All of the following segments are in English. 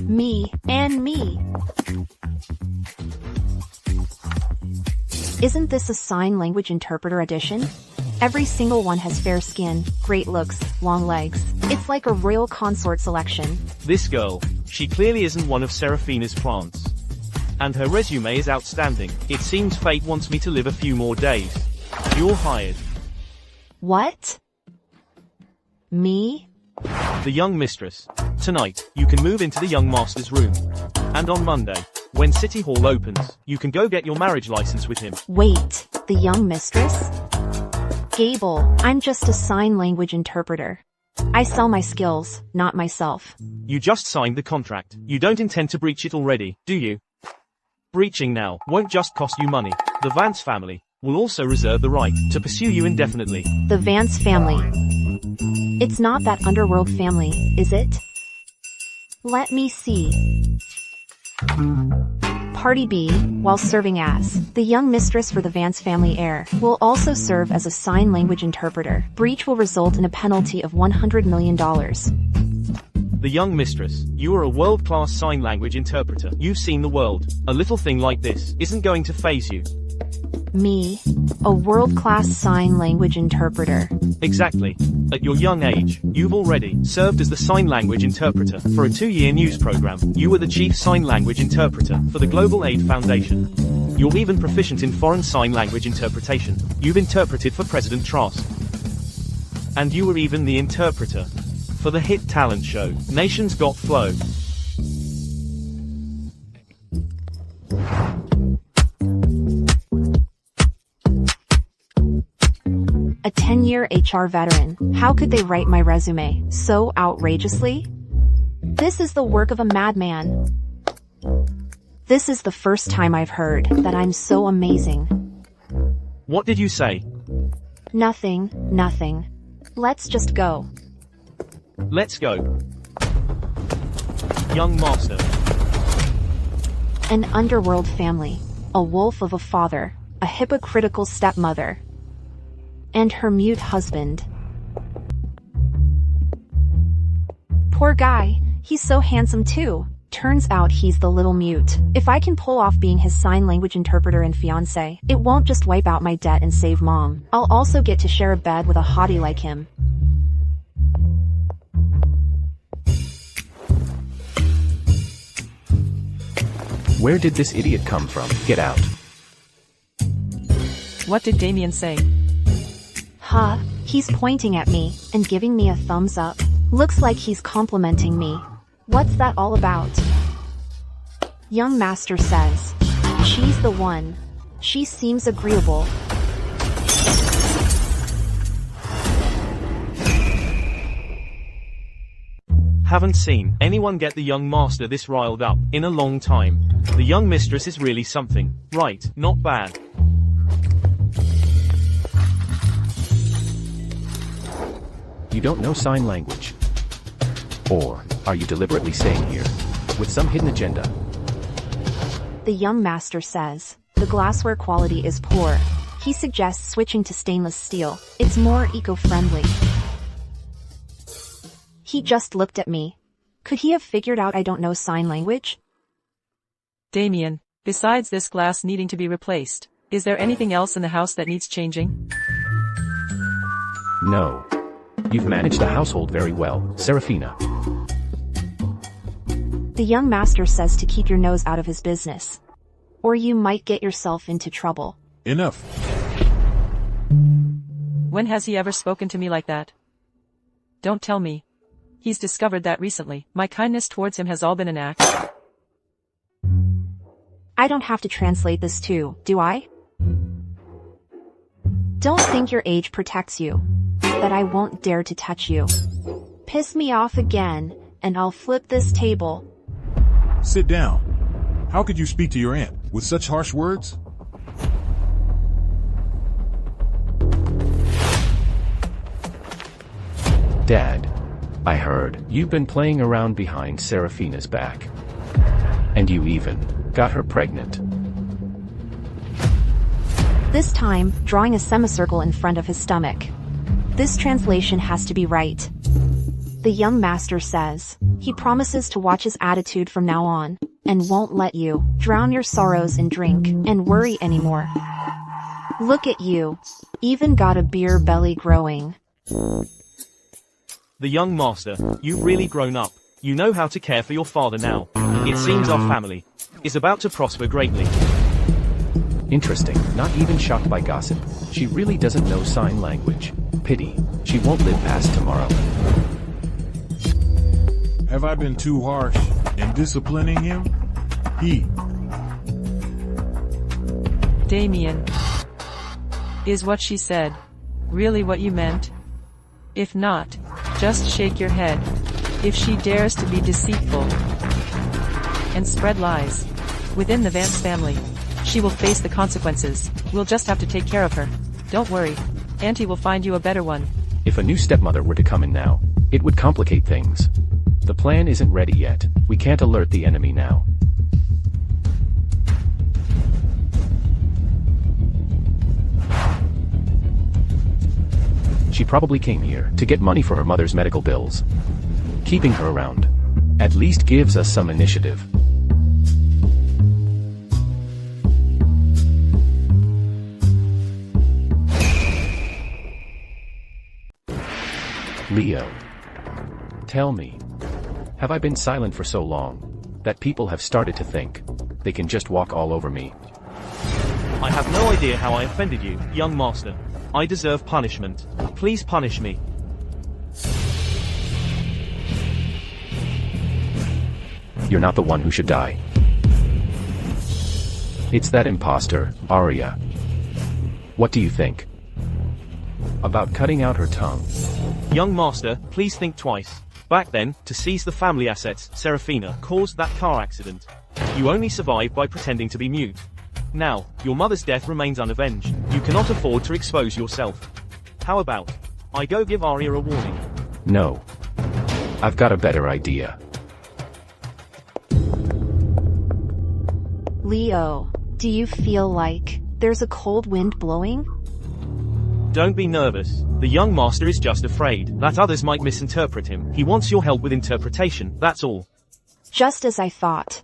Me and me. Isn't this a sign language interpreter edition? Every single one has fair skin, great looks, long legs. It's like a royal consort selection. This girl, she clearly isn't one of Serafina's plants. And her resume is outstanding. It seems fate wants me to live a few more days. You're hired. What? Me? The young mistress. Tonight, you can move into the young master's room. And on Monday, when City Hall opens, you can go get your marriage license with him. Wait, the young mistress? Gable, I'm just a sign language interpreter. I sell my skills, not myself. You just signed the contract. You don't intend to breach it already, do you? Breaching now won't just cost you money. The Vance family will also reserve the right to pursue you indefinitely. The Vance family. It's not that underworld family, is it? Let me see. Party B, while serving as the young mistress for the Vance family heir, will also serve as a sign language interpreter. Breach will result in a penalty of $100 million. The young mistress, you are a world-class sign language interpreter. You've seen the world. A little thing like this isn't going to faze you. Me, a world-class sign language interpreter. Exactly. At your young age, you've already served as the sign language interpreter for a 2-year news program. You were the chief sign language interpreter for the Global Aid Foundation. You're even proficient in foreign sign language interpretation. You've interpreted for President Trust. And you were even the interpreter for the hit talent show, Nation's Got Flow. A 10-year HR veteran. How could they write my resume so outrageously? This is the work of a madman. This is the first time I've heard that I'm so amazing. What did you say? Nothing, nothing. Let's just go. Let's go. Young master. An underworld family. A wolf of a father. A hypocritical stepmother. And her mute husband. Poor guy, he's so handsome too. Turns out he's the little mute. If I can pull off being his sign language interpreter and fiancé, it won't just wipe out my debt and save mom. I'll also get to share a bed with a hottie like him. Where did this idiot come from? Get out. What did Damian say? Huh, he's pointing at me and giving me a thumbs up. Looks like he's complimenting me. What's that all about? Young master says, she's the one. She seems agreeable. Haven't seen anyone get the young master this riled up in a long time. The young mistress is really something. Right, not bad. You don't know sign language? Or are you deliberately staying here with some hidden agenda? The young master says, the glassware quality is poor. He suggests switching to stainless steel. It's more eco-friendly. He just looked at me. Could he have figured out I don't know sign language? Damian, besides this glass needing to be replaced, is there anything else in the house that needs changing? No. You've managed the household very well, Serafina. The young master says to keep your nose out of his business. Or you might get yourself into trouble. Enough. When has he ever spoken to me like that? Don't tell me. He's discovered that recently. My kindness towards him has all been an act. I don't have to translate this too, do I? Don't think your age protects you. That I won't dare to touch you. Piss me off again, and I'll flip this table. Sit down. How could you speak to your aunt with such harsh words? Dad, I heard you've been playing around behind Serafina's back. And you even got her pregnant. This time, drawing a semicircle in front of his stomach. This translation has to be right. The young master says. He promises to watch his attitude from now on, and won't let you drown your sorrows in drink and worry anymore. Look at you. Even got a beer belly growing. The young master, you've really grown up. You know how to care for your father now. It seems our family is about to prosper greatly. Interesting, not even shocked by gossip. She really doesn't know sign language. Pity, she won't live past tomorrow. Have I been too harsh in disciplining him? Damian. Is what she said really what you meant? If not, just shake your head. If she dares to be deceitful and spread lies within the Vance family, she will face the consequences. We'll just have to take care of her. Don't worry. Auntie will find you a better one. If a new stepmother were to come in now, it would complicate things. The plan isn't ready yet. We can't alert the enemy now. She probably came here to get money for her mother's medical bills. Keeping her around at least gives us some initiative. Leo, tell me, have I been silent for so long that people have started to think they can just walk all over me? I have no idea how I offended you, young master. I deserve punishment. Please punish me. You're not the one who should die. It's that imposter, Arya. What do you think about cutting out her tongue? Young master, please think twice. Back then, to seize the family assets, Serafina caused that car accident. You only survived by pretending to be mute. Now, your mother's death remains unavenged. You cannot afford to expose yourself. How about I go give Arya a warning? No. I've got a better idea. Leo, do you feel like there's a cold wind blowing? Don't be nervous. The young master is just afraid that others might misinterpret him. He wants your help with interpretation, that's all. Just as I thought.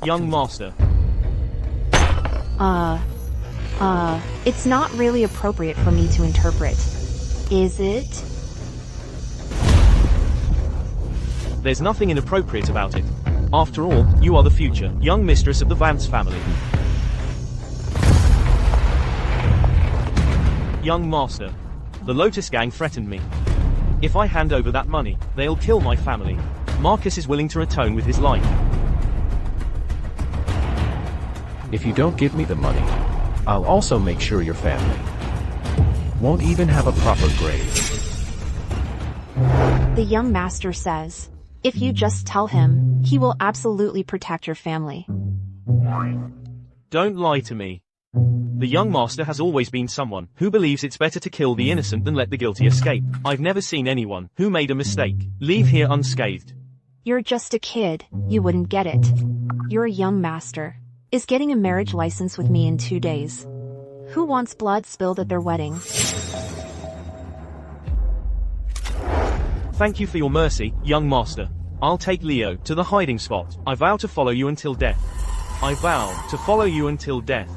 Young master. It's not really appropriate for me to interpret. Is it? There's nothing inappropriate about it. After all, you are the future young mistress of the Vance family. Young master. The Lotus gang threatened me. If I hand over that money, they'll kill my family. Marcus is willing to atone with his life. If you don't give me the money, I'll also make sure your family won't even have a proper grave. The young master says, if you just tell him, he will absolutely protect your family. Don't lie to me. The young master has always been someone who believes it's better to kill the innocent than let the guilty escape. I've never seen anyone who made a mistake leave here unscathed. You're just a kid, you wouldn't get it. You're a young master. Is getting a marriage license with me in 2 days. Who wants blood spilled at their wedding? Thank you for your mercy, young master. I'll take Leo to the hiding spot. I vow to follow you until death. I vow to follow you until death.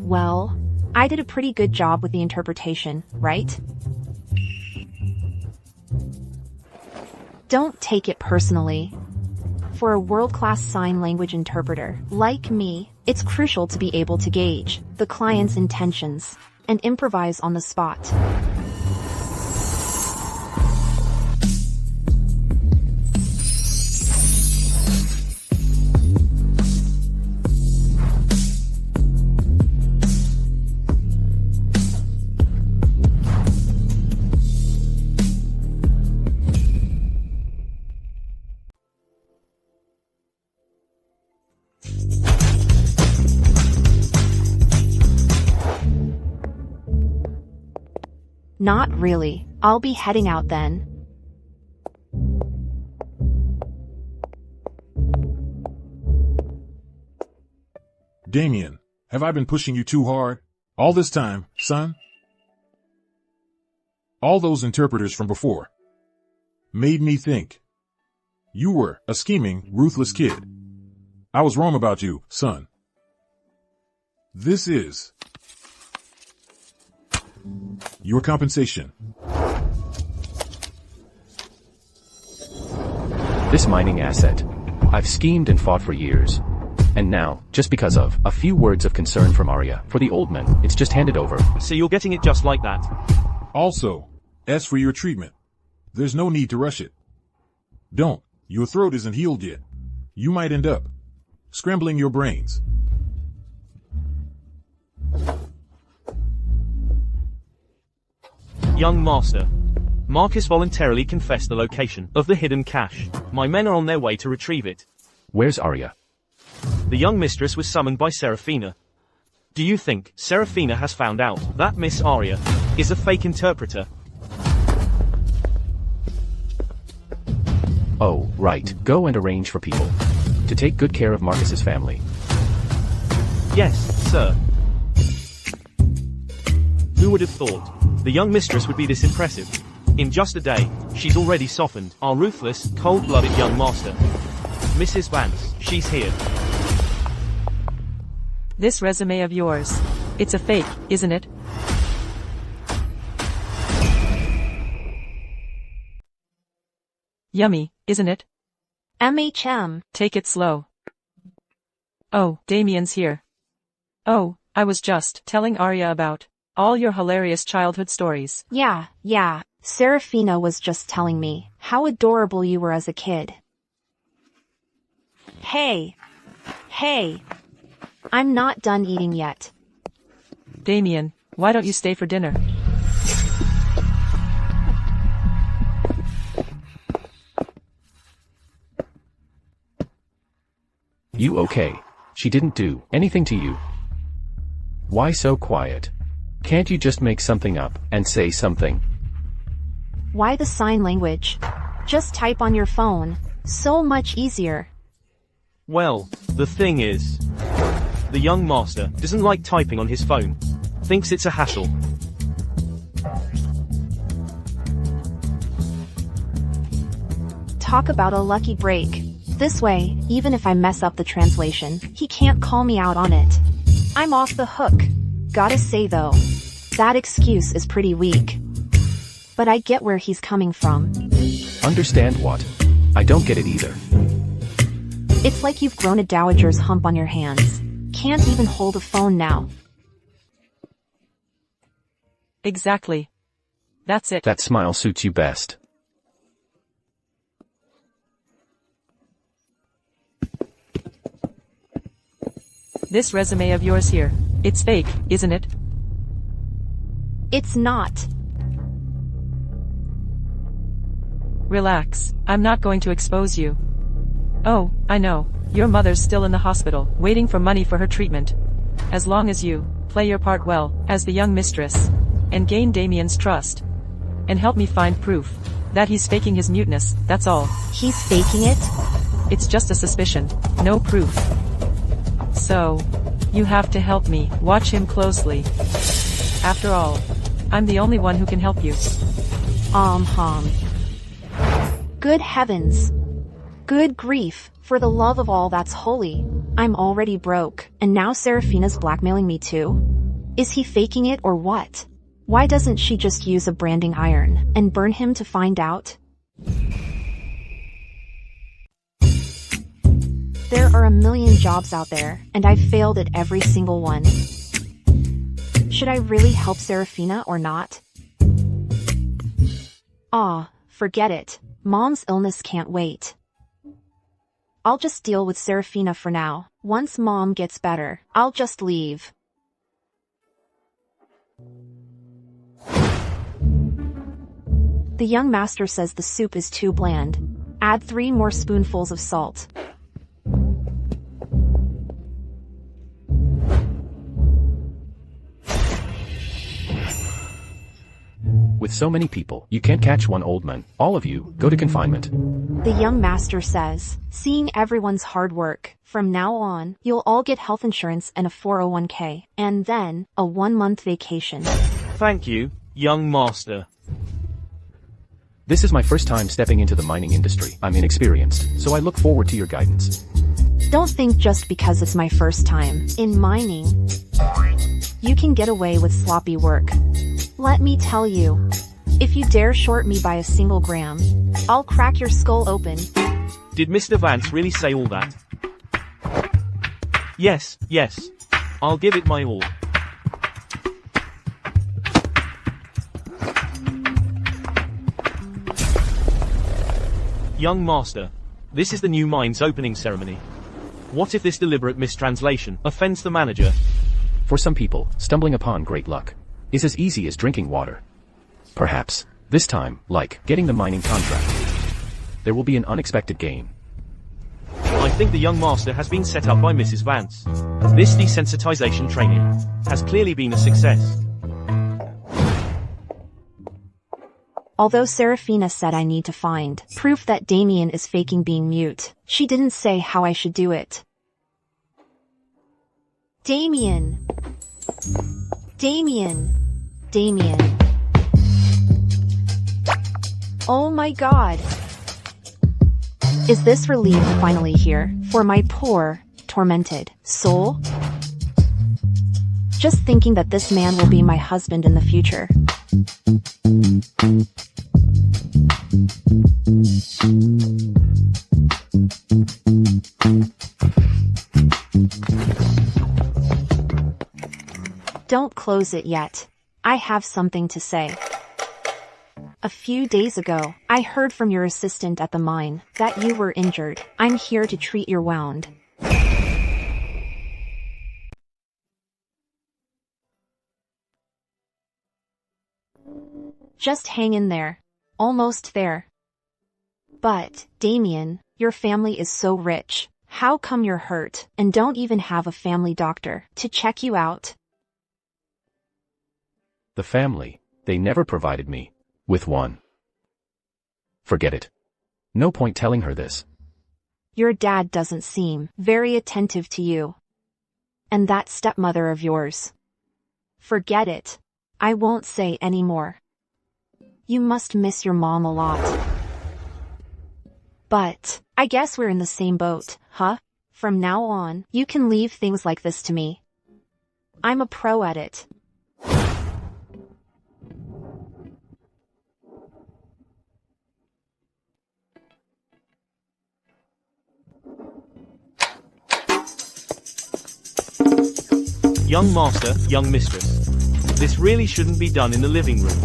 Well, I did a pretty good job with the interpretation, right? Don't take it personally. For a world-class sign language interpreter like me, it's crucial to be able to gauge the client's intentions and improvise on the spot. Not really. I'll be heading out then. Damian, have I been pushing you too hard? All this time, son? All those interpreters from before made me think you were a scheming, ruthless kid. I was wrong about you, son. This is your compensation. This mining asset. I've schemed and fought for years. And now, just because of a few words of concern from Arya for the old men, it's just handed over. So you're getting it just like that. Also, as for your treatment, there's no need to rush it. Don't. Your throat isn't healed yet. You might end up scrambling your brains. Young master. Marcus voluntarily confessed the location of the hidden cache. My men are on their way to retrieve it. Where's Arya? The young mistress was summoned by Seraphina. Do you think Seraphina has found out that Miss Arya is a fake interpreter? Oh, right. Go and arrange for people to take good care of Marcus's family. Yes, sir. Who would have thought the young mistress would be this impressive? In just a day, she's already softened our ruthless, cold-blooded young master. Mrs. Vance, she's here. This resume of yours. It's a fake, isn't it? Yummy, isn't it? MHM. Take it slow. Oh, Damian's here. Oh, I was just telling Arya about all your hilarious childhood stories. Yeah. Seraphina was just telling me how adorable you were as a kid. Hey. I'm not done eating yet. Damian, why don't you stay for dinner? You okay? She didn't do anything to you. Why so quiet? Can't you just make something up and say something? Why the sign language? Just type on your phone. So much easier. Well, the thing is, the young master doesn't like typing on his phone. Thinks it's a hassle. Talk about a lucky break. This way, even if I mess up the translation, he can't call me out on it. I'm off the hook. Gotta say though, that excuse is pretty weak. But I get where he's coming from. Understand what? I don't get it either. It's like you've grown a dowager's hump on your hands. Can't even hold a phone now. Exactly. That's it. That smile suits you best. This resume of yours here. It's fake, isn't it? It's not. Relax. I'm not going to expose you. Oh, I know. Your mother's still in the hospital, waiting for money for her treatment. As long as you play your part well, as the young mistress, and gain Damian's trust, and help me find proof that he's faking his muteness, that's all. He's faking it? It's just a suspicion, no proof. So, you have to help me. Watch him closely. After all, I'm the only one who can help you. Good heavens. Good grief, for the love of all that's holy. I'm already broke, and now Seraphina's blackmailing me too? Is he faking it or what? Why doesn't she just use a branding iron, and burn him to find out? There are a million jobs out there, and I've failed at every single one. Should I really help Seraphina or not? Forget it. Mom's illness can't wait. I'll just deal with Seraphina for now. Once Mom gets better, I'll just leave. The young master says the soup is too bland. Add 3 more spoonfuls of salt. with so many people, you can't catch one old man. All of you, go to confinement. The young master says, seeing everyone's hard work, from now on, you'll all get health insurance and a 401k, and then, a 1-month vacation. Thank you, young master. This is my first time stepping into the mining industry. I'm inexperienced, so I look forward to your guidance. Don't think just because it's my first time in mining, you can get away with sloppy work. Let me tell you, if you dare short me by a single gram, I'll crack your skull open. Did Mr. Vance really say all that? Yes, yes. I'll give it my all. Young master, this is the new mine's opening ceremony. What if this deliberate mistranslation offends the manager? For some people, stumbling upon great luck is as easy as drinking water. Perhaps, this time, like getting the mining contract, there will be an unexpected gain. I think the young master has been set up by Mrs. Vance. This desensitization training has clearly been a success. Although Serafina said I need to find proof that Damian is faking being mute, she didn't say how I should do it. Damian! Damian! Damian! Oh my god! Is this relief finally here for my poor, tormented soul? Just thinking that this man will be my husband in the future. Don't close it yet. I have something to say. A few days ago, I heard from your assistant at the mine that you were injured. I'm here to treat your wound. Just hang in there. Almost there. But, Damian, your family is so rich. How come you're hurt and don't even have a family doctor to check you out? The family, they never provided me with one. Forget it. No point telling her this. Your dad doesn't seem very attentive to you. And that stepmother of yours. Forget it. I won't say any more. You must miss your mom a lot. But, I guess we're in the same boat, huh? From now on, you can leave things like this to me. I'm a pro at it. Young master, young mistress. This really shouldn't be done in the living room.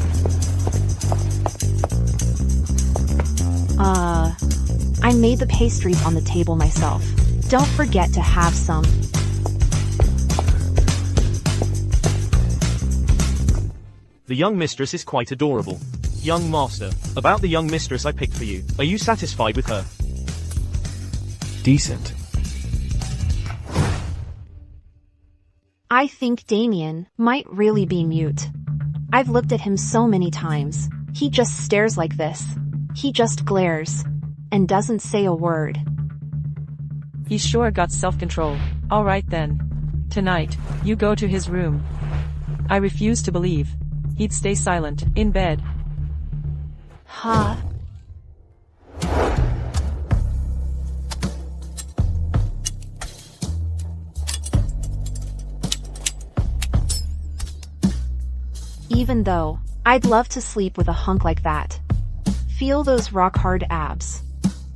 I made the pastries on the table myself. Don't forget to have some. The young mistress is quite adorable. Young master, about the young mistress I picked for you, are you satisfied with her? Decent. I think Damian might really be mute. I've looked at him so many times. He just stares like this. He just glares. And doesn't say a word. He's sure got self-control. Alright then. Tonight, you go to his room. I refuse to believe he'd stay silent, in bed. Huh? Even though, I'd love to sleep with a hunk like that. Feel those rock-hard abs.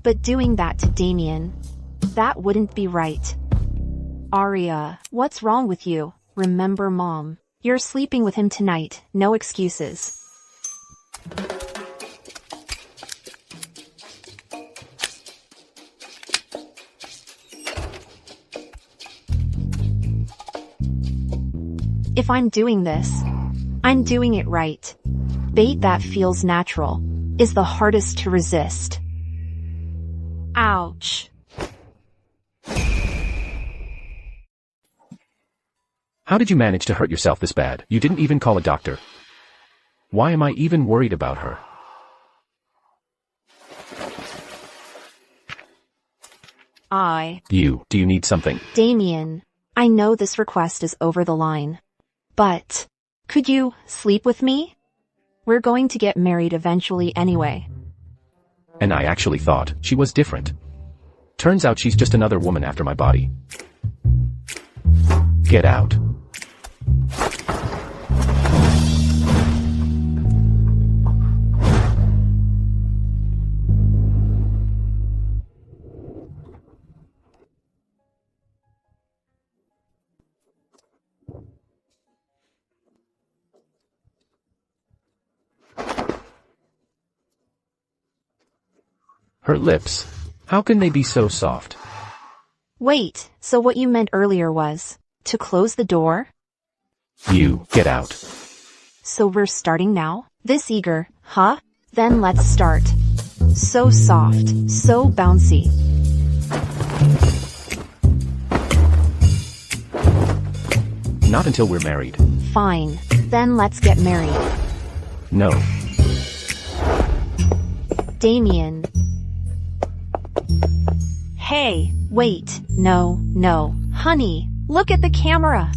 But doing that to Damian, that wouldn't be right. Aria, what's wrong with you? Remember Mom. You're sleeping with him tonight, no excuses. If I'm doing this, I'm doing it right. Bait that feels natural is the hardest to resist. Ouch. How did you manage to hurt yourself this bad? You didn't even call a doctor. Why am I even worried about her? Do you need something? Damian, I know this request is over the line. But, could you sleep with me? We're going to get married eventually anyway. And I actually thought she was different. Turns out she's just another woman after my body. Get out. Her lips. How can they be so soft? Wait, so what you meant earlier was to close the door? You, get out. So we're starting now? This eager, huh? Then let's start. So soft, so bouncy. Not until we're married. Fine, then let's get married. No. Damian. Hey, wait, no, honey, look at the camera.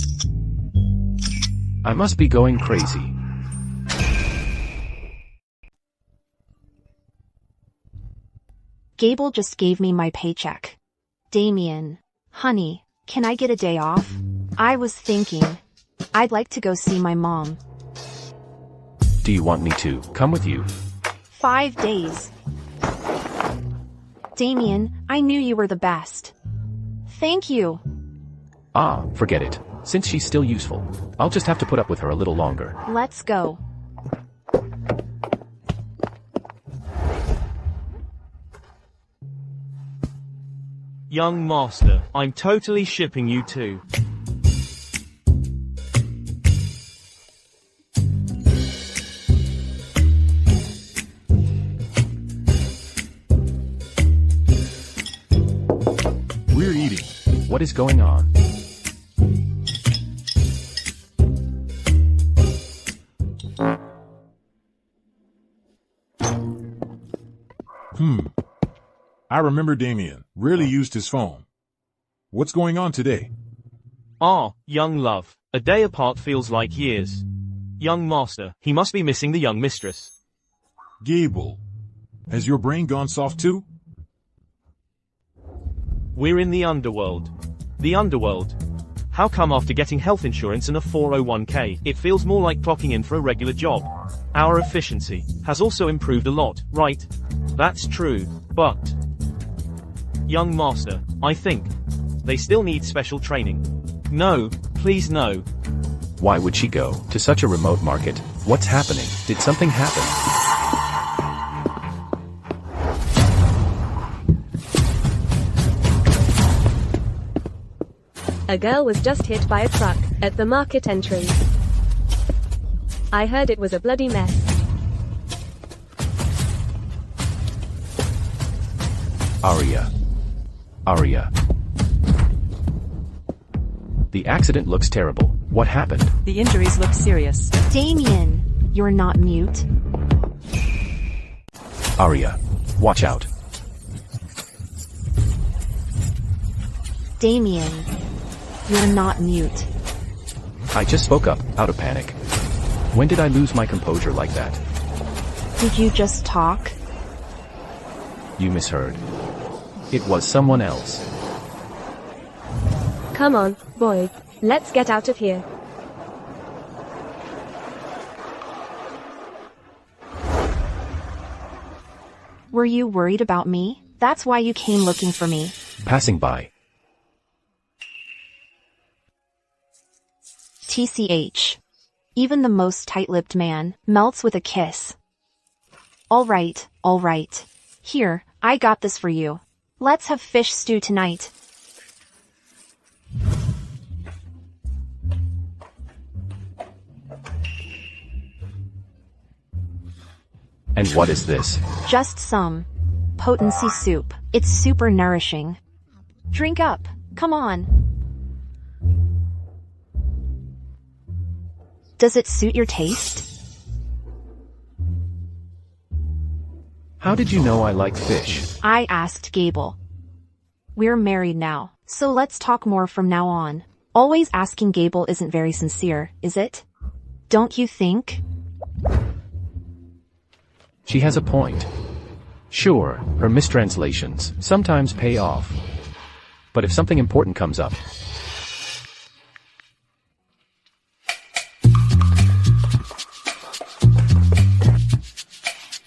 I must be going crazy. Gable just gave me my paycheck. Damian, honey, can I get a day off? I was thinking, I'd like to go see my mom. Do you want me to come with you? 5 days. Damian, I knew you were the best. Thank you. Ah, forget it. Since she's still useful, I'll just have to put up with her a little longer. Let's go. Young master, I'm totally shipping you two. We're eating. What is going on? I remember Damian rarely used his phone. What's going on today? Ah, young love. A day apart feels like years. Young master, he must be missing the young mistress. Gable, has your brain gone soft too? We're in the underworld. The underworld. How come after getting health insurance and a 401k, it feels more like clocking in for a regular job? Our efficiency has also improved a lot, right? That's true, but... Young master, I think they still need special training. No, please no. Why would she go to such a remote market? What's happening? Did something happen? A girl was just hit by a truck at the market entrance. I heard it was a bloody mess. Aria. The accident looks terrible. What happened? The injuries look serious. Damian, you're not mute. Aria, watch out. Damian, you're not mute. I just spoke up, out of panic. When did I lose my composure like that? Did you just talk? You misheard. It was someone else. Come on, boy. Let's get out of here. Were you worried about me? That's why you came looking for me. Passing by. TCH. Even the most tight-lipped man melts with a kiss. All right. Here, I got this for you. Let's have fish stew tonight. And what is this? Just some potency soup. It's super nourishing. Drink up. Come on. Does it suit your taste? How did you know I like fish? I asked Gable. We're married now, so let's talk more from now on. Always asking Gable isn't very sincere, is it? Don't you think? She has a point. Sure, her mistranslations sometimes pay off. But if something important comes up,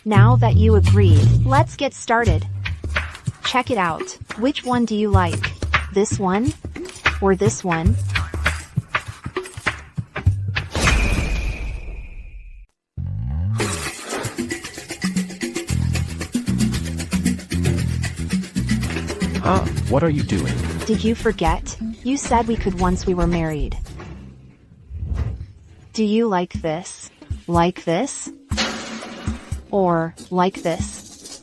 Now that you agreed, let's get started. Check it out. Which one do you like? This one? Or this one? what are you doing? Did you forget? You said we could once we were married. Do you like this? Like this? Or like this?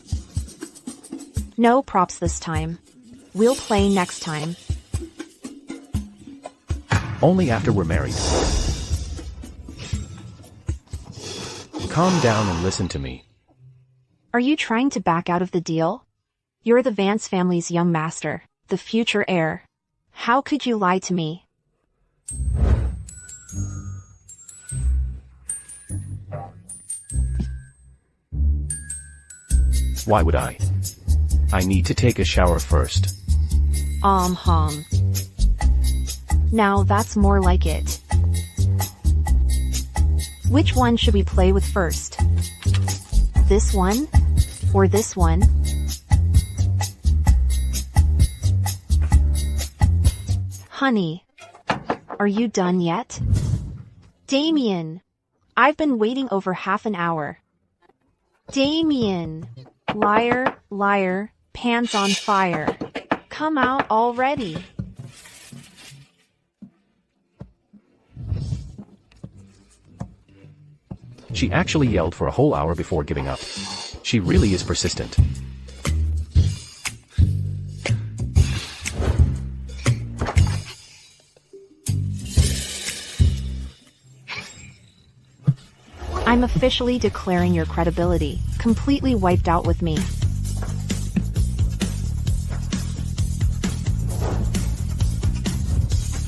No props this time. We'll play next time. Only after we're married. Calm down and listen to me. Are you trying to back out of the deal? You're the Vance family's young master, the future heir. How could you lie to me? Why would I? I need to take a shower first. Now that's more like it. Which one should we play with first? This one? Or this one? Honey, are you done yet? Damian, I've been waiting over half an hour. Damian, liar, liar, pants on fire. Come out already. She actually yelled for a whole hour before giving up. She really is persistent. I'm officially declaring your credibility completely wiped out with me.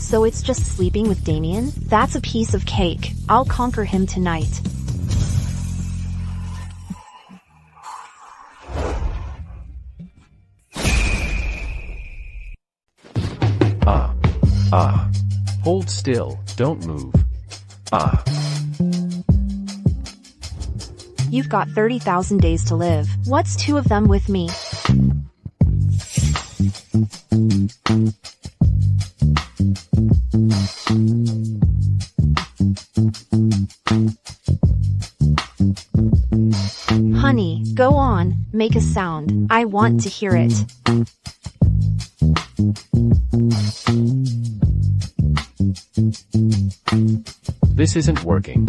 So it's just sleeping with Damian? That's a piece of cake. I'll conquer him tonight. Hold still, don't move. You've got 30,000 days to live. What's 2 of them with me? Honey, go on, make a sound. I want to hear it. This isn't working.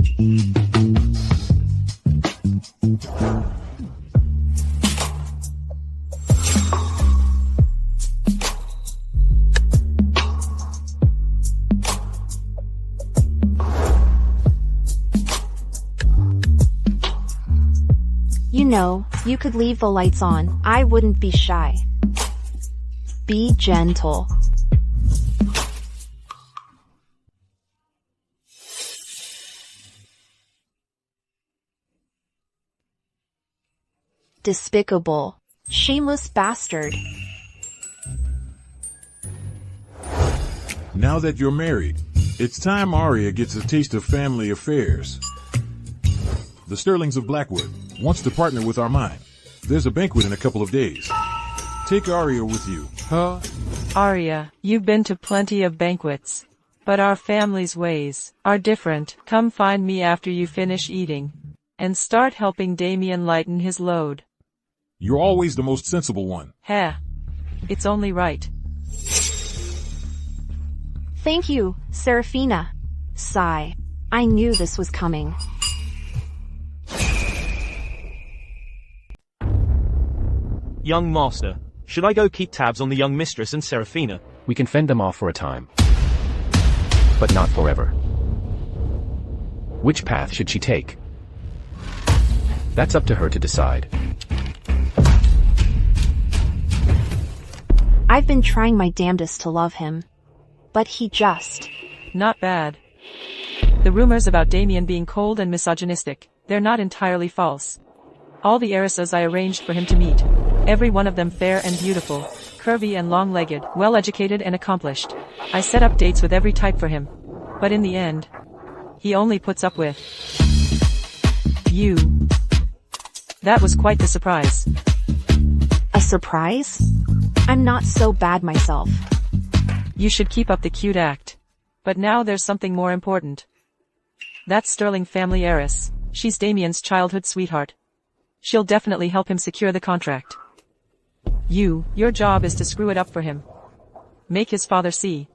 You know, you could leave the lights on. I wouldn't be shy. Be gentle. Despicable. Shameless bastard. Now that you're married, it's time Arya gets a taste of family affairs. The Sterlings of Blackwood wants to partner with Armine. There's a banquet in a couple of days. Take Arya with you, huh? Arya, you've been to plenty of banquets. But our family's ways are different. Come find me after you finish eating. And start helping Damian lighten his load. You're always the most sensible one. Heh. It's only right. Thank you, Serafina. Sigh. I knew this was coming. Young master, should I go keep tabs on the young mistress and Serafina? We can fend them off for a time. But not forever. Which path should she take? That's up to her to decide. I've been trying my damnedest to love him. But he just... Not bad. The rumors about Damian being cold and misogynistic, they're not entirely false. All the heiresses I arranged for him to meet, every one of them fair and beautiful, curvy and long-legged, well-educated and accomplished. I set up dates with every type for him. But in the end, he only puts up with you. That was quite the surprise. A surprise? I'm not so bad myself. You should keep up the cute act. But now there's something more important. That sterling family heiress, she's Damian's childhood sweetheart. She'll definitely help him secure the contract. Your job is to screw it up for him. Make his father see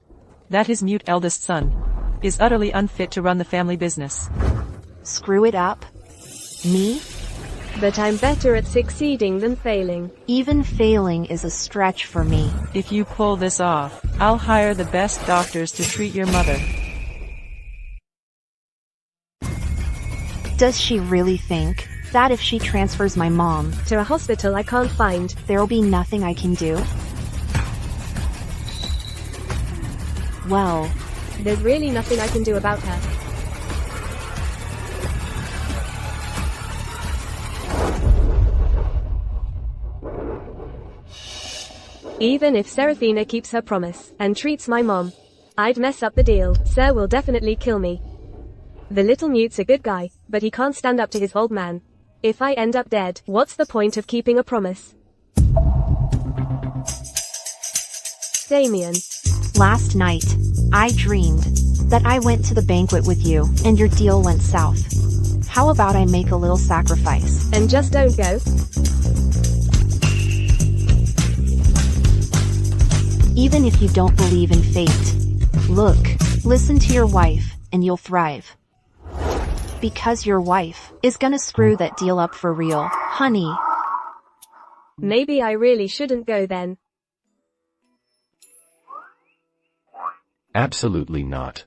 that his mute eldest son is utterly unfit to run the family business. Screw it up? Me? But I'm better at succeeding than failing. Even failing is a stretch for me. If you pull this off, I'll hire the best doctors to treat your mother. Does she really think that if she transfers my mom To a hospital I can't find. there'll be nothing I can do? Well, There's really nothing I can do about her. Even if Seraphina keeps her promise and treats my mom, I'd mess up the deal. Sir will definitely kill me. The little mute's a good guy, but he can't stand up to his old man. If I end up dead, what's the point of keeping a promise? Damian. last night, I dreamed that I went to the banquet with you, and your deal went south. How about I make a little sacrifice? And just don't go? Even if you don't believe in fate. Look, listen to your wife, and you'll thrive. Because your wife is gonna screw that deal up for real, honey. Maybe I really shouldn't go then. Absolutely not.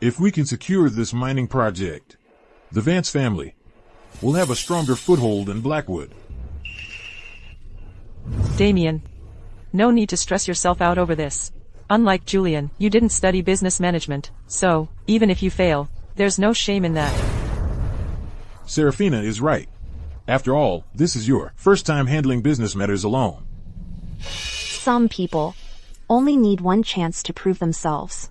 If we can secure this mining project, the Vance family will have a stronger foothold in Blackwood. Damian. No need to stress yourself out over this. Unlike Julian, you didn't study business management, so, even if you fail, there's no shame in that. Seraphina is right. After all, this is your first time handling business matters alone. Some people only need one chance to prove themselves.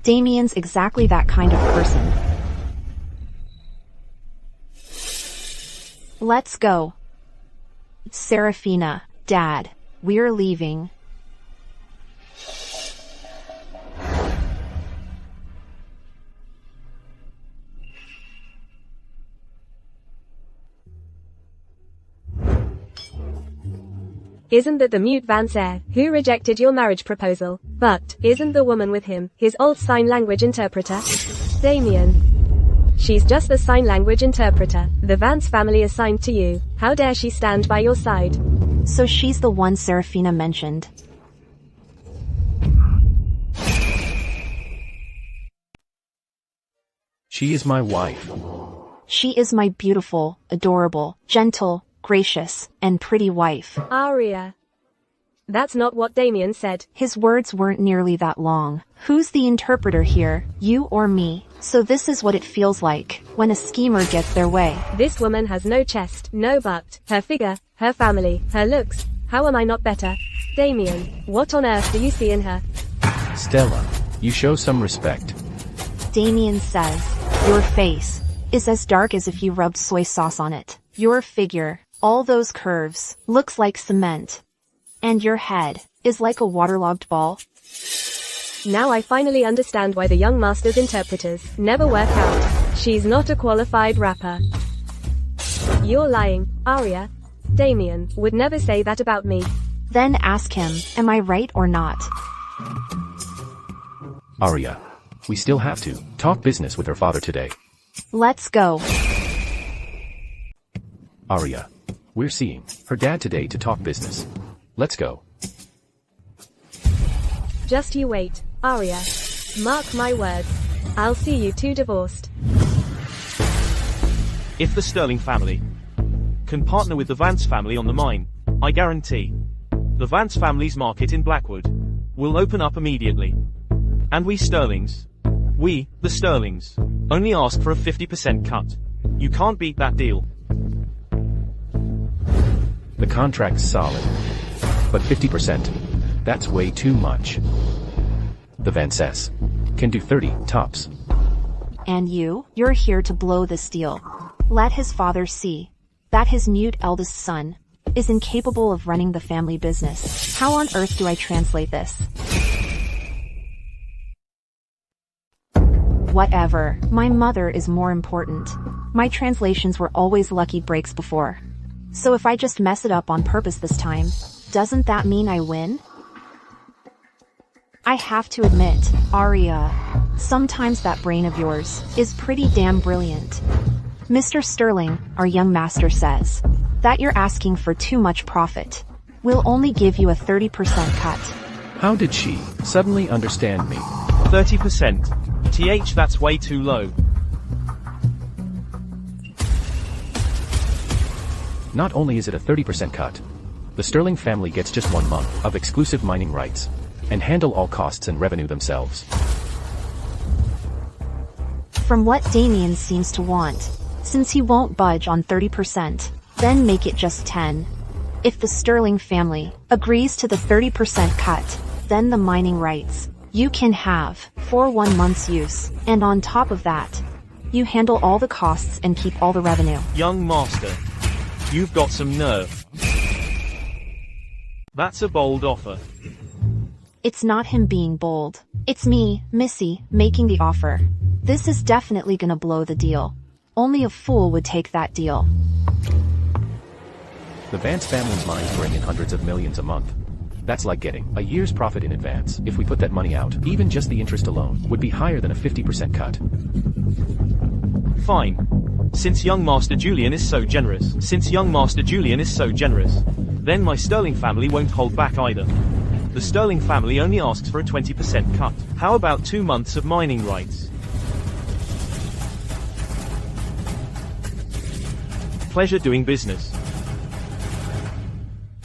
Damian's exactly that kind of person. Let's go. Seraphina, Dad, we're leaving. Isn't that the mute Vance heir, who rejected your marriage proposal? But, isn't the woman with him, his old sign language interpreter? Damian. She's just the sign language interpreter. The Vance family assigned to you. How dare she stand by your side? So she's the one Seraphina mentioned. She is my wife. She is my beautiful, adorable, gentle, gracious, and pretty wife. Aria. That's not what Damian said. His words weren't nearly that long. Who's the interpreter here, you or me? So this is what it feels like when a schemer gets their way. This woman has no chest, no butt, her figure, her family, her looks. How am I not better? Damian, what on earth do you see in her? Stella, you show some respect. Damian says, your face is as dark as if you rubbed soy sauce on it. Your figure, all those curves, looks like cement. And your head is like a waterlogged ball. Now I finally understand why the young master's interpreters never work out. She's not a qualified rapper. You're lying, Aria. Damian would never say that about me. Then ask him, am I right or not? Arya, we still have to talk business with her father today. Let's go. Arya, we're seeing her dad today to talk business. Let's go. Just you wait, Aria. Mark my words. I'll see you two divorced. If the Sterling family can partner with the Vance family on the mine, I guarantee the Vance family's market in Blackwood will open up immediately. And we Sterlings, the Sterlings, only ask for a 50% cut. You can't beat that deal. The contract's solid. But 50%, that's way too much. The Vances can do 30, tops. And you're here to blow this deal. Let his father see that his mute eldest son is incapable of running the family business. How on earth do I translate this? Whatever, my mother is more important. My translations were always lucky breaks before. So if I just mess it up on purpose this time, doesn't that mean I win? I have to admit, Arya, sometimes that brain of yours is pretty damn brilliant. Mr. Sterling, our young master says that you're asking for too much profit. We'll only give you a 30% cut. How did she suddenly understand me? 30%. That's way too low. Not only is it a 30% cut, the Sterling family gets just 1 month of exclusive mining rights and handle all costs and revenue themselves. From what Damian seems to want, since he won't budge on 30%, then make it just 10. If the Sterling family agrees to the 30% cut, then the mining rights you can have for 1 month's use, and on top of that, you handle all the costs and keep all the revenue. Young master, you've got some nerve. That's a bold offer. It's not him being bold. It's me, Missy, making the offer. This is definitely gonna blow the deal. Only a fool would take that deal. The Vance family's mines bring in hundreds of millions a month. That's like getting a year's profit in advance. If we put that money out, even just the interest alone would be higher than a 50% cut. Fine. Since young Master Julian is so generous, then my Sterling family won't hold back either. The Sterling family only asks for a 20% cut. How about 2 months of mining rights? Pleasure doing business.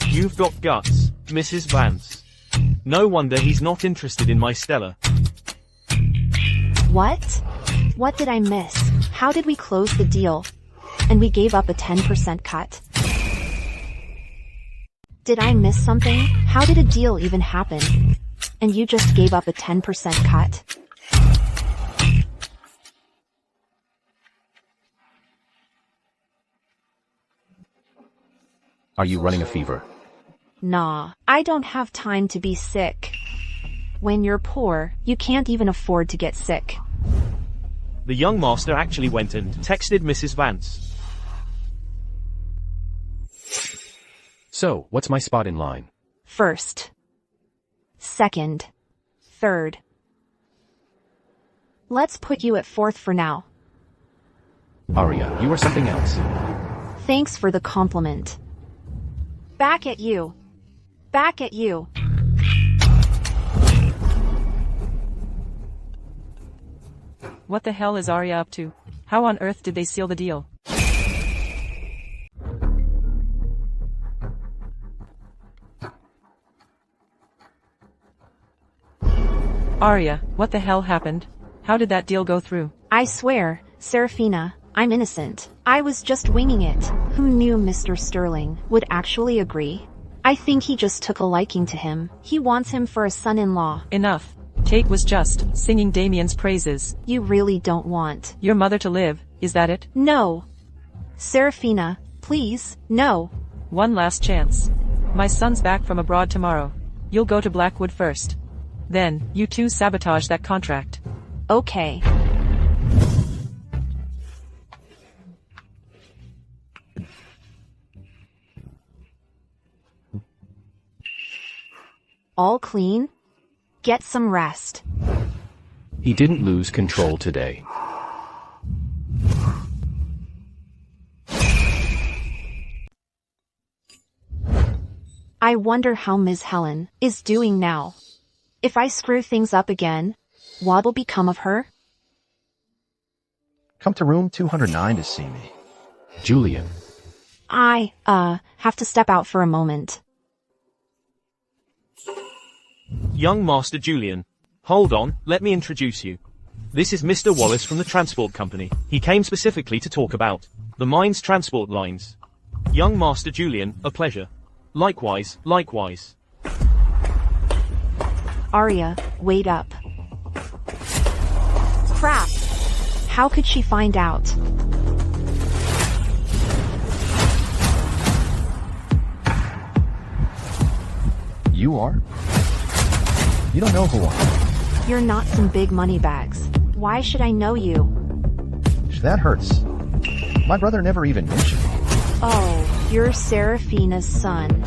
You've got guts, Mrs. Vance. No wonder he's not interested in my Stella. What? What did I miss? How did we close the deal? And we gave up a 10% cut? Did I miss something? How did a deal even happen? And you just gave up a 10% cut? Are you running a fever? Nah, I don't have time to be sick. When you're poor, you can't even afford to get sick. The young master actually went and texted Mrs. Vance. So, what's my spot in line? First. Second. Third. Let's put you at fourth for now. Arya, you are something else. Thanks for the compliment. Back at you. Back at you. What the hell is Arya up to? How on earth did they seal the deal? Arya, what the hell happened? How did that deal go through? I swear, Serafina, I'm innocent. I was just winging it. Who knew Mr. Sterling would actually agree? I think he just took a liking to him. He wants him for a son-in-law. Enough. Tate was just singing Damian's praises. You really don't want Your mother to live, is that it? No. Serafina, please, no. One last chance. My son's back from abroad tomorrow. You'll go to Blackwood first. Then, you two sabotage that contract. Okay. All clean? Get some rest. He didn't lose control today. I wonder how Ms. Helen is doing now. If I screw things up again, what'll become of her? Come to room 209 to see me. Julian. I, have to step out for a moment. Young Master Julian. Hold on, let me introduce you. This is Mr. Wallace from the transport company. He came specifically to talk about the mine's transport lines. Young Master Julian, a pleasure. Likewise, likewise. Arya, wait up. Crap! How could she find out? You are? You don't know who I am. You're not some big money bags. Why should I know you? That hurts. My brother never even mentioned me. Oh, you're Seraphina's son.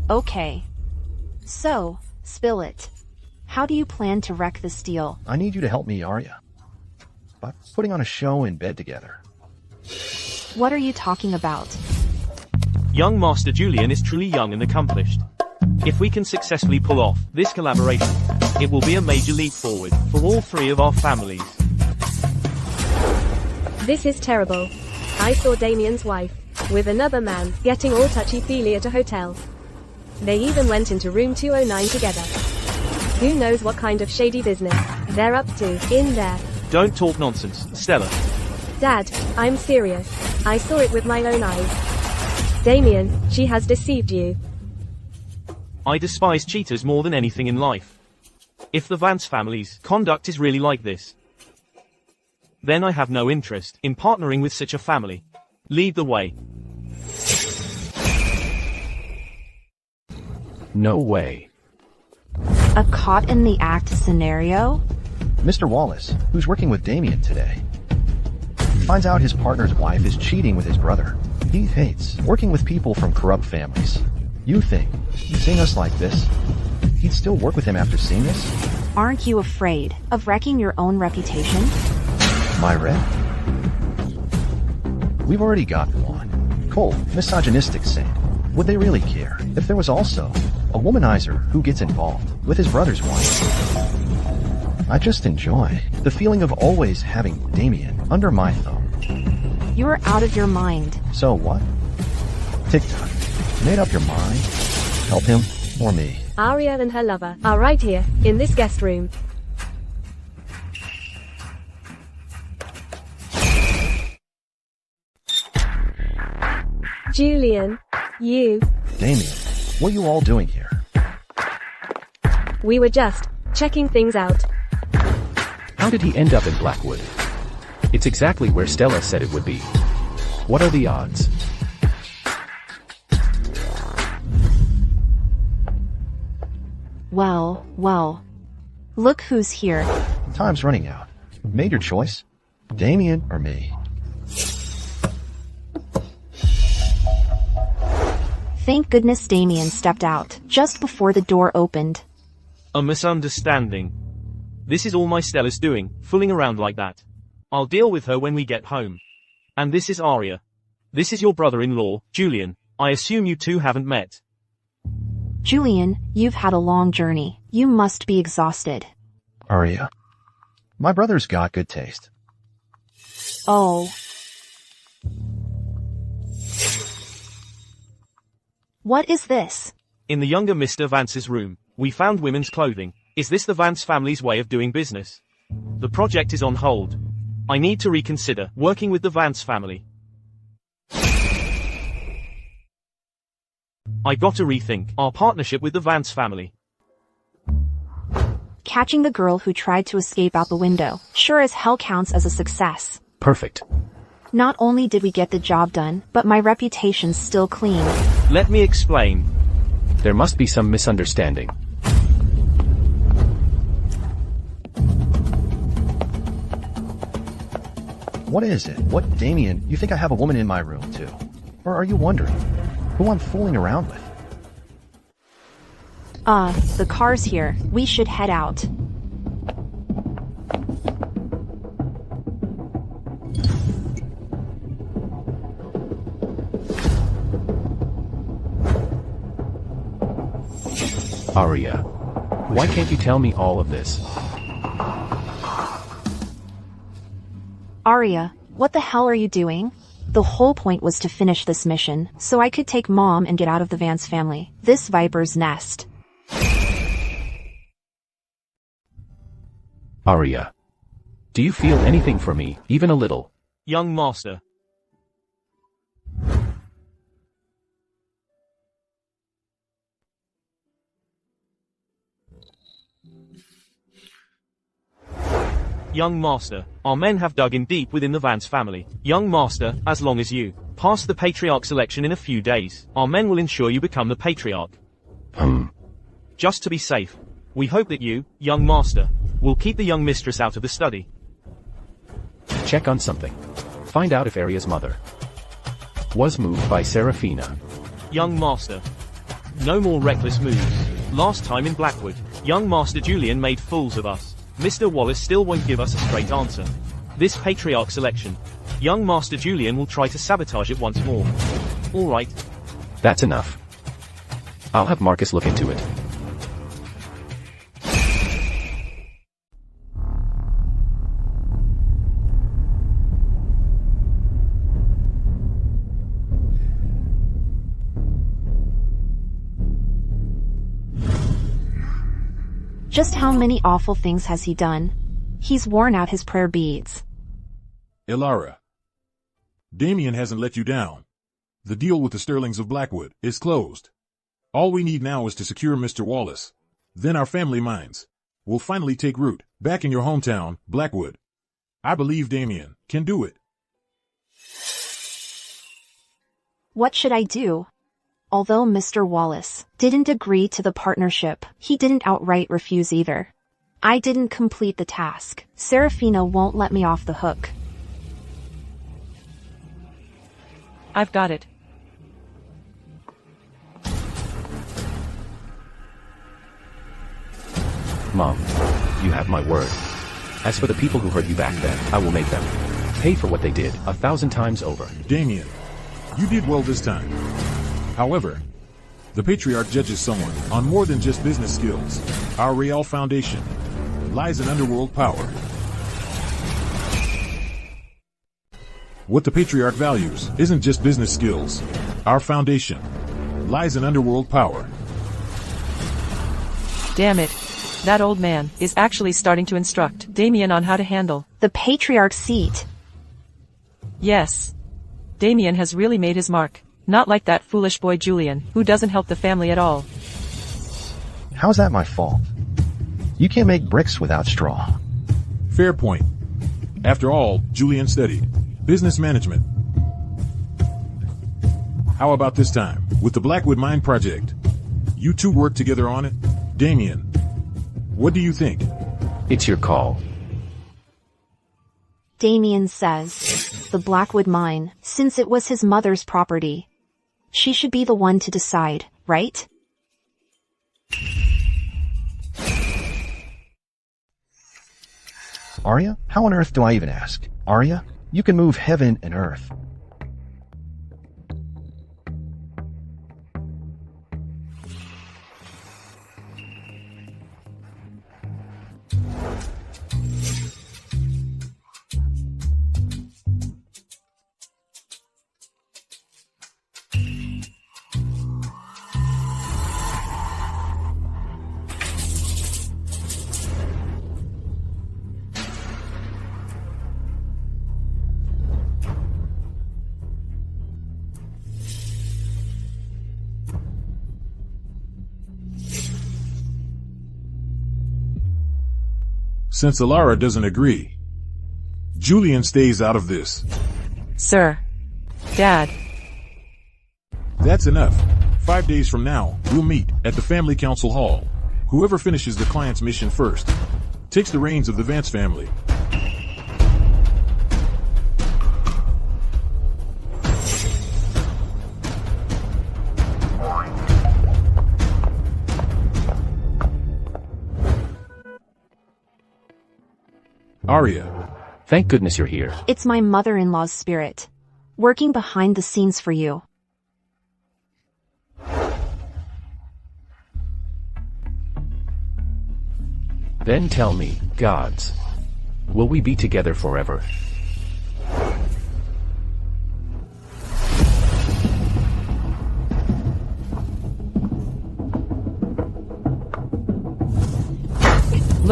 Okay. So, spill it. How do you plan to wreck this deal? I need you to help me, Arya. By putting on a show in bed together. What are you talking about? Young Master Julian is truly young and accomplished. If we can successfully pull off this collaboration, it will be a major leap forward for all three of our families. This is terrible. I saw Damian's wife, with another man, getting all touchy-feely at a hotel. They even went into room 209 together. Who knows what kind of shady business they're up to in there. Don't talk nonsense, Stella. Dad, I'm serious. I saw it with my own eyes. Damian, she has deceived you. I despise cheaters more than anything in life. If the Vance family's conduct is really like this, then I have no interest in partnering with such a family. Lead the way. No way. A caught in the act scenario? Mr. Wallace, who's working with Damian today, finds out his partner's wife is cheating with his brother. He hates working with people from corrupt families. You think, seeing us like this, he'd still work with him after seeing this? Aren't you afraid of wrecking your own reputation? My rep? We've already got one. Cold, misogynistic sin. Would they really care if there was also a womanizer who gets involved with his brother's wife? I just enjoy the feeling of always having Damian under my thumb. You're out of your mind. So what? TikTok. Made up your mind? Help him or me? Arya and her lover are right here, in this guest room. Julian, you. Damian, what are you all doing here? We were just checking things out. How did he end up in Blackwood? It's exactly where Stella said it would be. What are the odds? Well. Look who's here. Time's running out. Made your choice? Damian or me? Thank goodness Damian stepped out just before the door opened. A misunderstanding. This is all my Stella's doing, fooling around like that. I'll deal with her when we get home. And this is Arya. This is your brother-in-law, Julian. I assume you two haven't met. Julian, you've had a long journey. You must be exhausted. Arya. My brother's got good taste. Oh. What is this? In the younger Mr. Vance's room, we found women's clothing. Is this the Vance family's way of doing business? The project is on hold. I need to reconsider working with the Vance family. I got to rethink our partnership with the Vance family. Catching the girl who tried to escape out the window sure as hell counts as a success. Perfect. Not only did we get the job done, but my reputation's still clean. Let me explain. There must be some misunderstanding. What is it? What, Damian, you think I have a woman in my room too? Or are you wondering who I'm fooling around with? The car's here. We should head out. Arya. Why can't you tell me all of this? Arya, What the hell are you doing? The whole point was to finish this mission, so I could take Mom and get out of the Vance family. This viper's nest. Arya. Do you feel anything for me, even a little? Young master. Young master, our men have dug in deep within the Vance family. Young master, as long as you pass the Patriarch selection in a few days, our men will ensure you become the Patriarch. Just to be safe, we hope that you, young master, will keep the young mistress out of the study. Check on something. Find out if Arya's mother was moved by Seraphina. Young master. No more reckless moves. Last time in Blackwood, young master Julian made fools of us. Mr. Wallace still won't give us a straight answer. This Patriarch selection, young master Julian will try to sabotage it once more. Alright. That's enough. I'll have Marcus look into it. Just how many awful things has he done? He's worn out his prayer beads. Elara. Damian hasn't let you down. The deal with the Sterlings of Blackwood is closed. All we need now is to secure Mr. Wallace. Then our family mines will finally take root back in your hometown, Blackwood. I believe Damian can do it. What should I do? Although Mr. Wallace didn't agree to the partnership, he didn't outright refuse either. I didn't complete the task. Seraphina won't let me off the hook. I've got it. Mom, you have my word. As for the people who hurt you back then, I will make them pay for what they did 1,000 times over. Damian, you did well this time. However, the Patriarch judges someone on more than just business skills. Our Real foundation lies in underworld power. What the Patriarch values isn't just business skills. Our foundation lies in underworld power. Damn it. That old man is actually starting to instruct Damian on how to handle the Patriarch seat. Yes. Damian has really made his mark. Not like that foolish boy Julian, who doesn't help the family at all. How's that my fault? You can't make bricks without straw. Fair point. After all, Julian studied business management. How about this time, with the Blackwood Mine project? You two work together on it? Damian, what do you think? It's your call. Damian says, the Blackwood Mine, since it was his mother's property, she should be the one to decide, right? Arya? How on earth do I even ask? Arya, you can move heaven and earth. Since Elara doesn't agree, Julian stays out of this. Sir. Dad. That's enough. 5 days from now, we'll meet at the Family Council Hall. Whoever finishes the client's mission first takes the reins of the Vance family. Arya. Thank goodness you're here. It's my mother-in-law's spirit, working behind the scenes for you. Then tell me, gods, will we be together forever?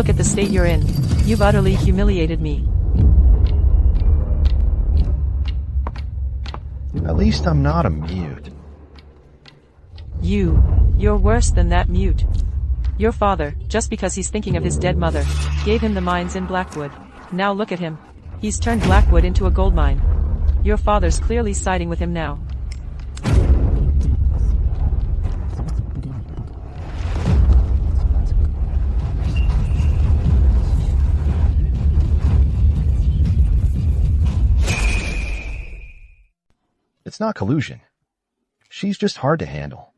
Look at the state you're in. You've utterly humiliated me. At least I'm not a mute. You're worse than that mute. Your father, just because he's thinking of his dead mother, gave him the mines in Blackwood. Now look at him. He's turned Blackwood into a gold mine. Your father's clearly siding with him now. It's not collusion. She's just hard to handle.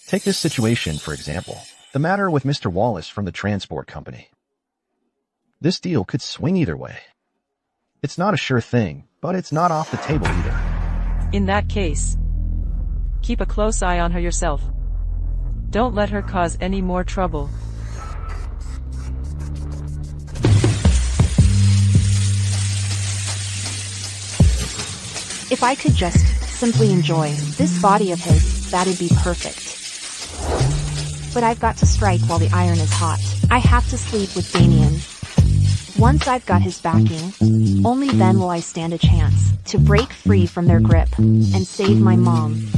Take this situation, for example. The matter with Mr. Wallace from the transport company. This deal could swing either way. It's not a sure thing, but it's not off the table either. In that case, keep a close eye on her yourself. Don't let her cause any more trouble. If I could just simply enjoy this body of his, that'd be perfect. But I've got to strike while the iron is hot. I have to sleep with Damian. Once I've got his backing, only then will I stand a chance to break free from their grip and save my mom.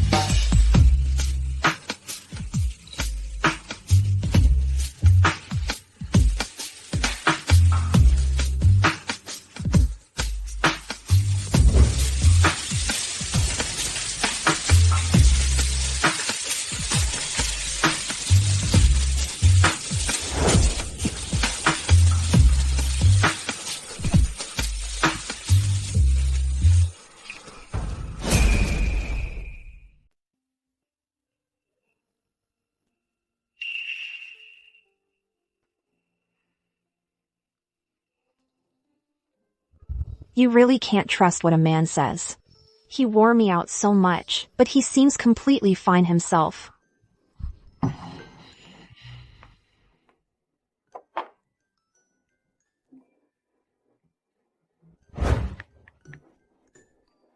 You really can't trust what a man says. He wore me out so much, but he seems completely fine himself.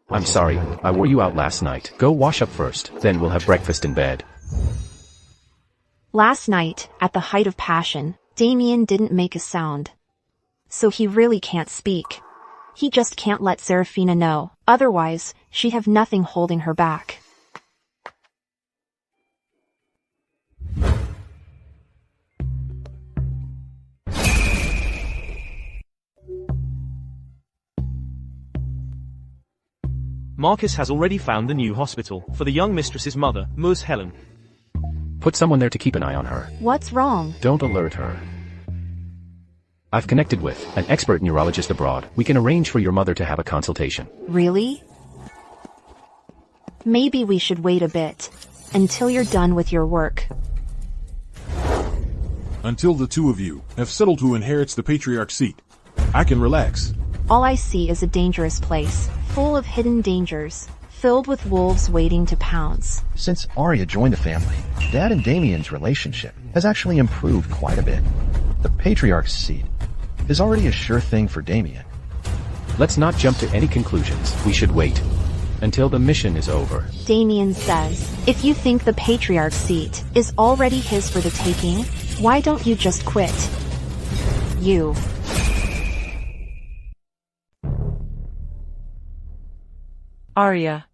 I'm sorry, I wore you out last night. Go wash up first, then we'll have breakfast in bed. Last night, at the height of passion, Damian didn't make a sound. So he really can't speak. He just can't let Serafina know, otherwise, she'd have nothing holding her back. Marcus has already found the new hospital for the young mistress's mother, Ms. Helen. Put someone there to keep an eye on her. What's wrong? Don't alert her. I've connected with an expert neurologist abroad. We can arrange for your mother to have a consultation. Really? Maybe we should wait a bit, until you're done with your work. Until the two of you have settled who inherits the Patriarch seat, I can relax. All I see is a dangerous place, full of hidden dangers, filled with wolves waiting to pounce. Since Arya joined the family, Dad and Damian's relationship has actually improved quite a bit. The Patriarch's seat is already a sure thing for Damian. Let's not jump to any conclusions. We should wait until the mission is over. Damian says, if you think the Patriarch's seat is already his for the taking, why don't you just quit? You. Arya.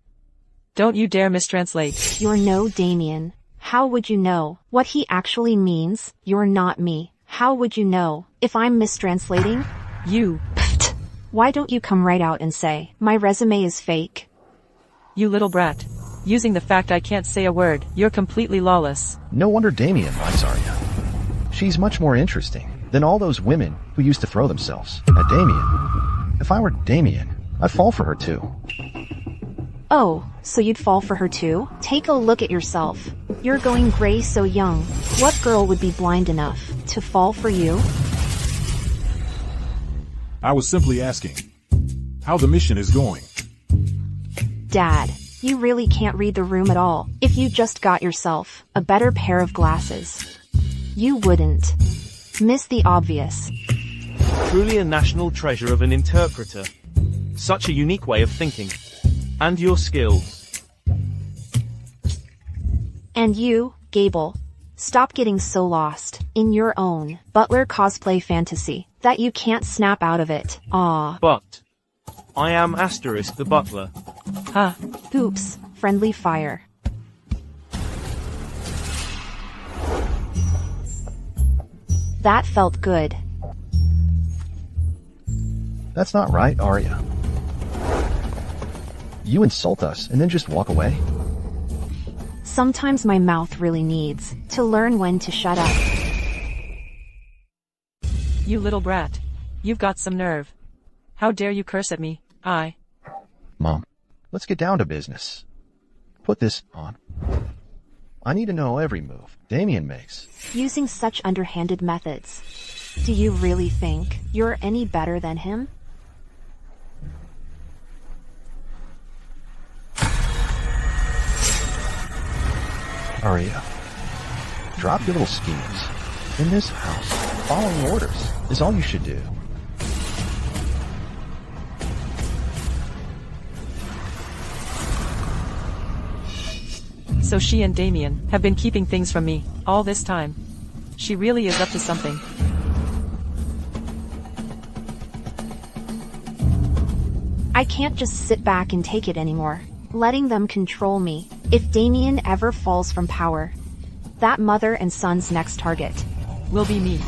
Don't you dare mistranslate. You're no Damian. How would you know what he actually means? You're not me. How would you know if I'm mistranslating? You. Pfft. Why don't you come right out and say, my resume is fake? You little brat. Using the fact I can't say a word, you're completely lawless. No wonder Damian likes Arya. She's much more interesting than all those women who used to throw themselves at Damian. If I were Damian, I'd fall for her too. Oh, so you'd fall for her too? Take a look at yourself. You're going gray so young. What girl would be blind enough to fall for you? I was simply asking how the mission is going. Dad, you really can't read the room at all. If you just got yourself a better pair of glasses, you wouldn't miss the obvious. Truly a national treasure of an interpreter. Such a unique way of thinking. And your skills. And you, Gable. Stop getting so lost in your own butler cosplay fantasy that you can't snap out of it. Aw. But I am Asterisk the butler. Ha. Oops. Friendly fire. That felt good. That's not right, Arya. You insult us and then just walk away? Sometimes my mouth really needs to learn when to shut up. You little brat. You've got some nerve. How dare you curse at me? Mom, let's get down to business. Put this on. I need to know every move Damian makes. Using such underhanded methods. Do you really think you're any better than him? Arya, drop your little schemes. In this house, following orders is all you should do. So she and Damian have been keeping things from me all this time. She really is up to something. I can't just sit back and take it anymore, letting them control me. If Damian ever falls from power, that mother and son's next target Will be me.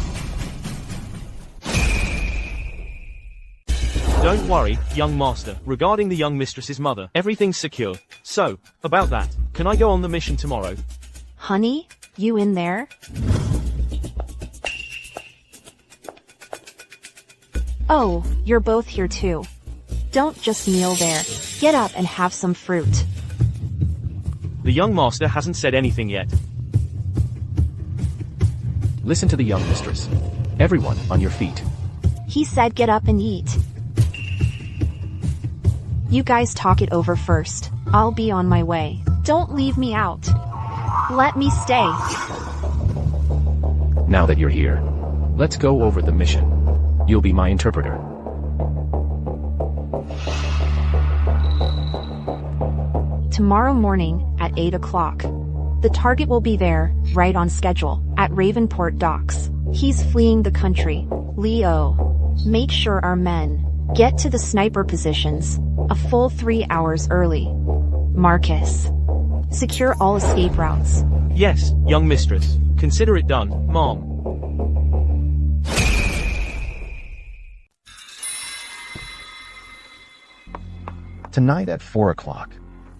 Don't worry, young master. Regarding the young mistress's mother, everything's secure. So, about that, can I go on the mission tomorrow? Honey, you in there? Oh, you're both here too. Don't just kneel there. Get up and have some fruit. The young master hasn't said anything yet. Listen to the young mistress. Everyone, on your feet. He said get up and eat. You guys talk it over first. I'll be on my way. Don't leave me out. Let me stay. Now that you're here, let's go over the mission. You'll be my interpreter. Tomorrow morning at 8 o'clock. The target will be there, right on schedule, at Ravenport docks. He's fleeing the country. Leo. Make sure our men get to the sniper positions a full 3 hours early. Marcus. Secure all escape routes. Yes, young mistress. Consider it done, Mom. Tonight at 4 o'clock,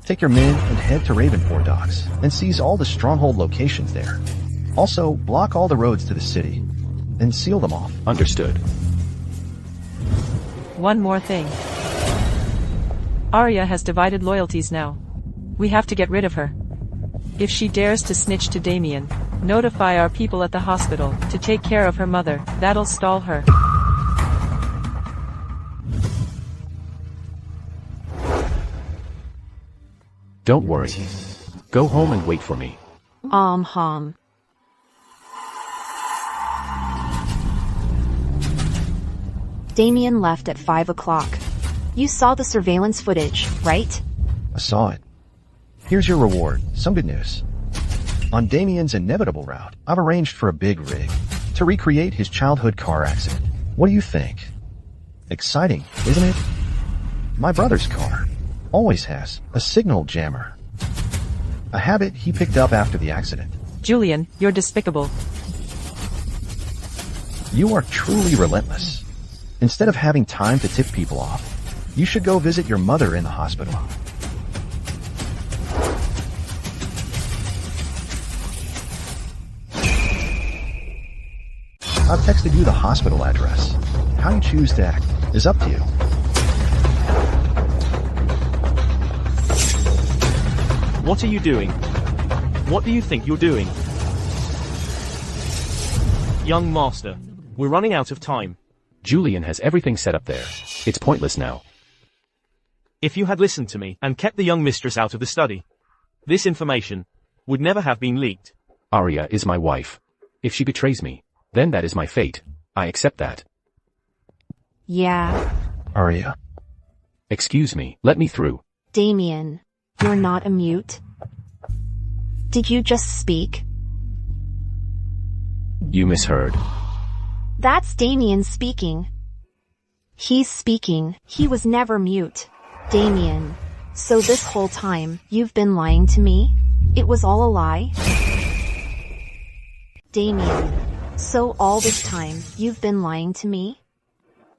take your men and head to Ravenport docks and seize all the stronghold locations there. Also, block all the roads to the city and seal them off. Understood. One more thing. Arya has divided loyalties now. We have to get rid of her. If she dares to snitch to Damian, notify our people at the hospital to take care of her mother. That'll stall her. Don't worry. Go home and wait for me. Hom. Damian left at 5 o'clock. You saw the surveillance footage, right? I saw it. Here's your reward. Some good news. On Damian's inevitable route, I've arranged for a big rig to recreate his childhood car accident. What do you think? Exciting, isn't it? My brother's car always has a signal jammer. A habit he picked up after the accident. Julian, you're despicable. You are truly relentless. Instead of having time to tip people off, you should go visit your mother in the hospital. I've texted you the hospital address. How you choose to act is up to you. What are you doing? What do you think you're doing? Young master, we're running out of time. Julian has everything set up there. It's pointless now. If you had listened to me and kept the young mistress out of the study, this information would never have been leaked. Arya is my wife. If she betrays me, then that is my fate. I accept that. Yeah. Arya. Excuse me, let me through. Damian, you're not a mute. Did you just speak? You misheard. That's Damian speaking. He's speaking. He was never mute. Damian. So this whole time, you've been lying to me? It was all a lie? Damian. So all this time, you've been lying to me?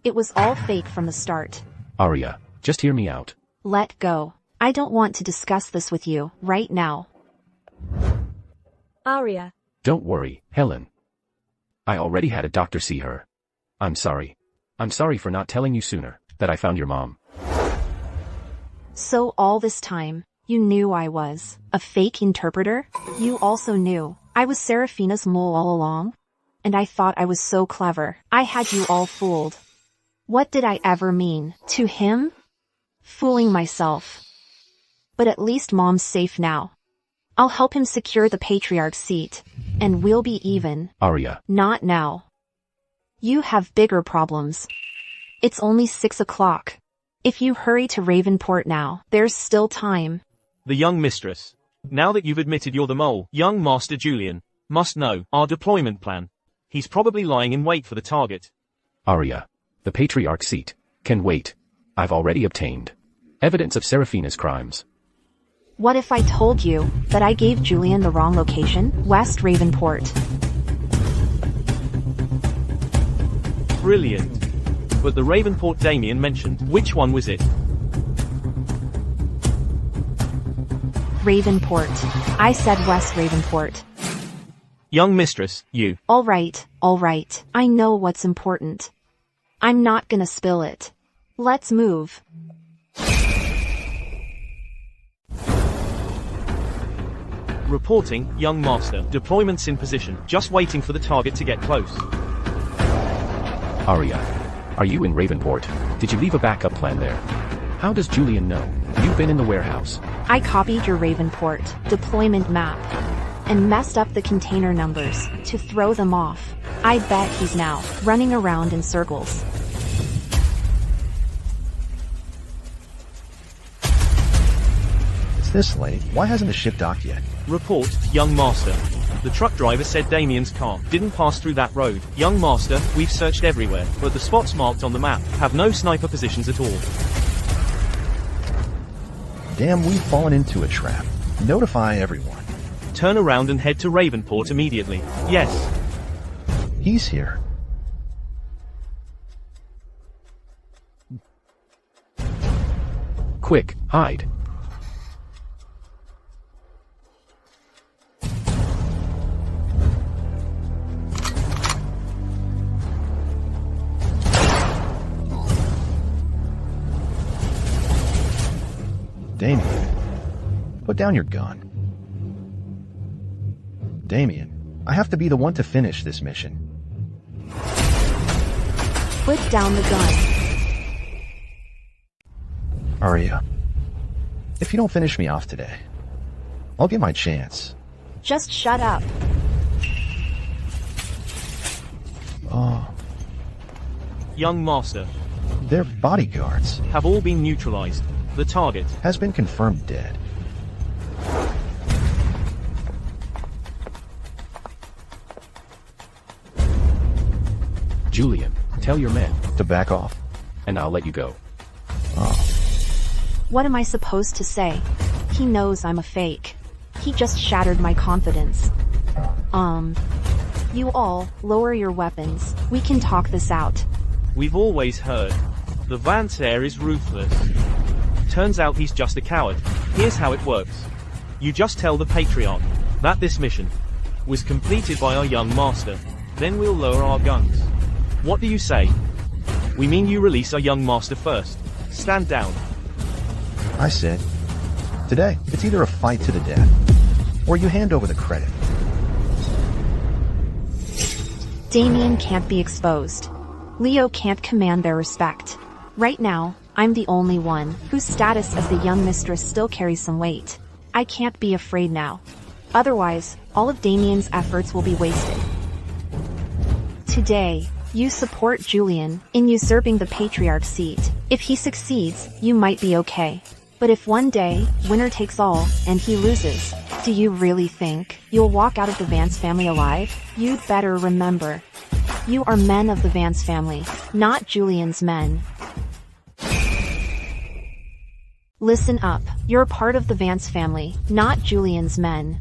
It was all fake from the start. Arya, just hear me out. Let go. I don't want to discuss this with you, right now. Arya. Don't worry, Helen. I already had a doctor see her. I'm sorry. I'm sorry for not telling you sooner that I found your mom. So all this time, you knew I was a fake interpreter? You also knew I was Seraphina's mole all along? And I thought I was so clever. I had you all fooled. What did I ever mean to him? Fooling myself. But at least Mom's safe now. I'll help him secure the Patriarch's seat. And we'll be even. Arya. Not now. You have bigger problems. It's only 6 o'clock. If you hurry to Ravenport now, there's still time. The young mistress. Now that you've admitted you're the mole, young Master Julian must know our deployment plan. He's probably lying in wait for the target. Arya. The Patriarch's seat can wait. I've already obtained evidence of Seraphina's crimes. What if I told you that I gave Julian the wrong location? West Ravenport. Brilliant. But the Ravenport Damian mentioned, which one was it? Ravenport. I said West Ravenport. Young mistress, you. All right. I know what's important. I'm not gonna spill it. Let's move. Reporting, young master. Deployments in position. Just waiting for the target to get close. Arya. Are you in Ravenport? Did you leave a backup plan there? How does Julian know you've been in the warehouse? I copied your Ravenport deployment map and messed up the container numbers to throw them off. I bet he's now running around in circles. It's this late. Why hasn't the ship docked yet? Report, young master. The truck driver said Damian's car didn't pass through that road. Young master, we've searched everywhere, but the spots marked on the map have no sniper positions at all. Damn, we've fallen into a trap. Notify everyone. Turn around and head to Ravenport immediately. Yes. He's here. Quick, hide. Damian, put down your gun. Damian, I have to be the one to finish this mission. Put down the gun. Arya, if you don't finish me off today, I'll get my chance. Just shut up. Young master, Their bodyguards have all been neutralized. The target has been confirmed dead. Julian, tell your men To back off. and I'll let you go. What am I supposed to say? He knows I'm a fake. He just shattered my confidence. You all, lower your weapons. We can talk this out. we've always heard. The Vansair is ruthless. Turns out he's just a coward. Here's how it works. You just tell the Patriarch that this mission was completed by our young master. Then we'll lower our guns. What do you say? We mean you release our young master first. Stand down. I said, today, it's either a fight to the death, or you hand over the credit. Damian can't be exposed. Leo can't command their respect. Right now, I'm the only one whose status as the young mistress still carries some weight. I can't be afraid now. Otherwise, all of Damian's efforts will be wasted. Today, you support Julian in usurping the Patriarch's seat. If he succeeds, you might be okay. But if one day, winner takes all, and he loses, Do you really think you'll walk out of the Vance family alive? You'd better remember. You are men of the Vance family, not Julian's men. Listen up, you're part of the Vance family, not Julian's men.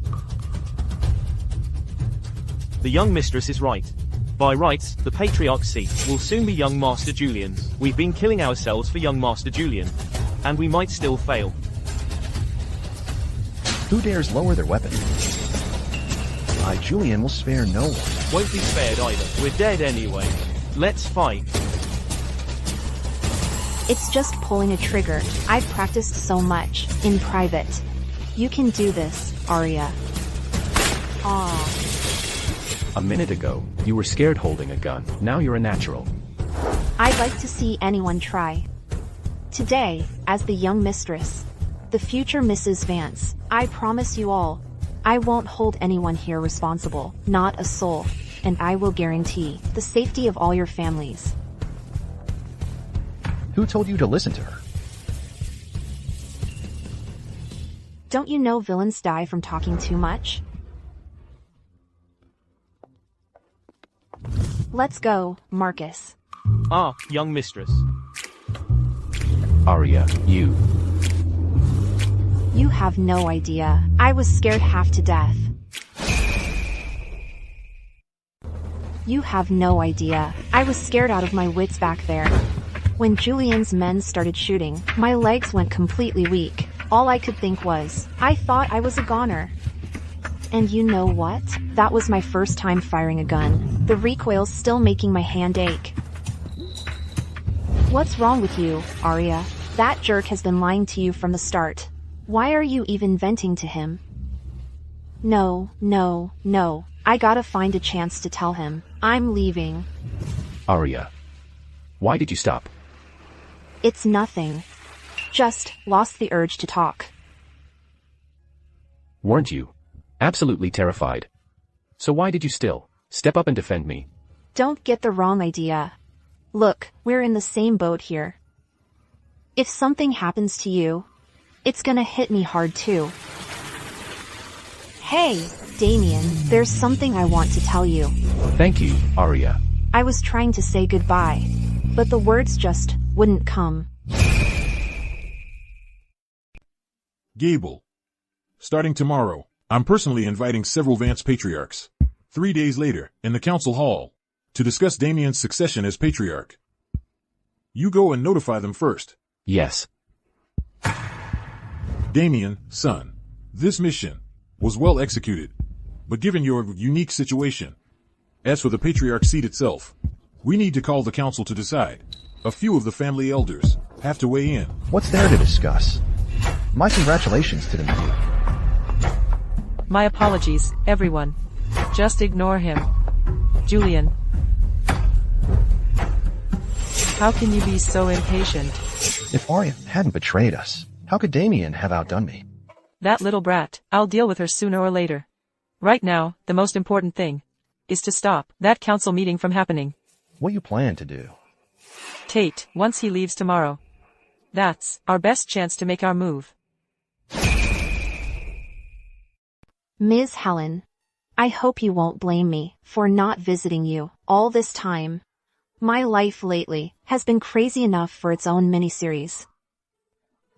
The young mistress is right. By rights, the Patriarch's seat will soon be young Master Julian's. We've been killing ourselves for young Master Julian. And we might still fail. Who dares lower their weapon? I, Julian, will spare no one. Won't be spared either. We're dead anyway. Let's fight. It's just pulling a trigger. I've practiced so much, in private. You can do this, Arya. A minute ago, you were scared holding a gun. Now you're a natural. I'd like to see anyone try. Today, as the young mistress, the future Mrs. Vance, I promise you all, I won't hold anyone here responsible, not a soul, and I will guarantee the safety of all your families. Who told you to listen to her? Don't you know villains die from talking too much? Let's go, Marcus. Ah, young mistress. Arya, you. You have no idea. I was scared half to death. You have no idea. I was scared out of my wits back there. When Julian's men started shooting, my legs went completely weak. All I could think was, I thought I was a goner. And you know what? That was my first time firing a gun. The recoil's still making my hand ache. What's wrong with you, Arya? That jerk has been lying to you from the start. Why are you even venting to him? No. I gotta find a chance to tell him. I'm leaving. Arya. Why did you stop? It's nothing. Just lost the urge to talk. Weren't you? Absolutely terrified. So why did you still step up and defend me? Don't get the wrong idea. Look, we're in the same boat here. If something happens to you, it's gonna hit me hard too. Hey, Damian, there's something I want to tell you. Thank you, Arya. I was trying to say goodbye, but the words just wouldn't come. Gable. Starting tomorrow, I'm personally inviting several Vance patriarchs, 3 days later, in the council hall, to discuss Damian's succession as patriarch. You go and notify them first. Yes. Damian, son, this mission was well executed, but given your unique situation, as for the patriarch seat itself, we need to call the council to decide. A few of the family elders have to weigh in. What's there to discuss? My congratulations to the new. My apologies, everyone. Just ignore him. Julian. How can you be so impatient? If Arya hadn't betrayed us, how could Damian have outdone me? That little brat, I'll deal with her sooner or later. Right now, the most important thing is to stop that council meeting from happening. What you plan to do? Tate, once he leaves tomorrow. That's our best chance to make our move. Ms. Helen, I hope you won't blame me for not visiting you all this time. My life lately has been crazy enough for its own miniseries.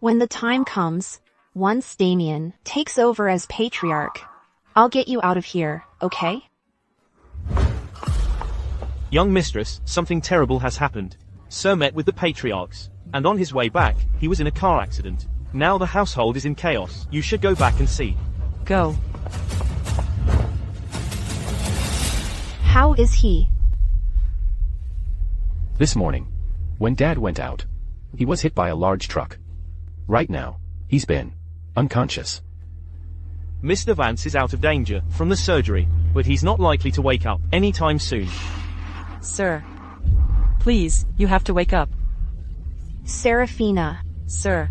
When the time comes, once Damian takes over as Patriarch, I'll get you out of here, okay? Young mistress, something terrible has happened. Sir met with the patriarchs, and on his way back, he was in a car accident. Now the household is in chaos. You should go back and see. Go. How is he? This morning, when Dad went out, he was hit by a large truck. Right now, he's been unconscious. Mr. Vance is out of danger from the surgery, but he's not likely to wake up anytime soon. Sir. Please, you have to wake up. Serafina. Sir.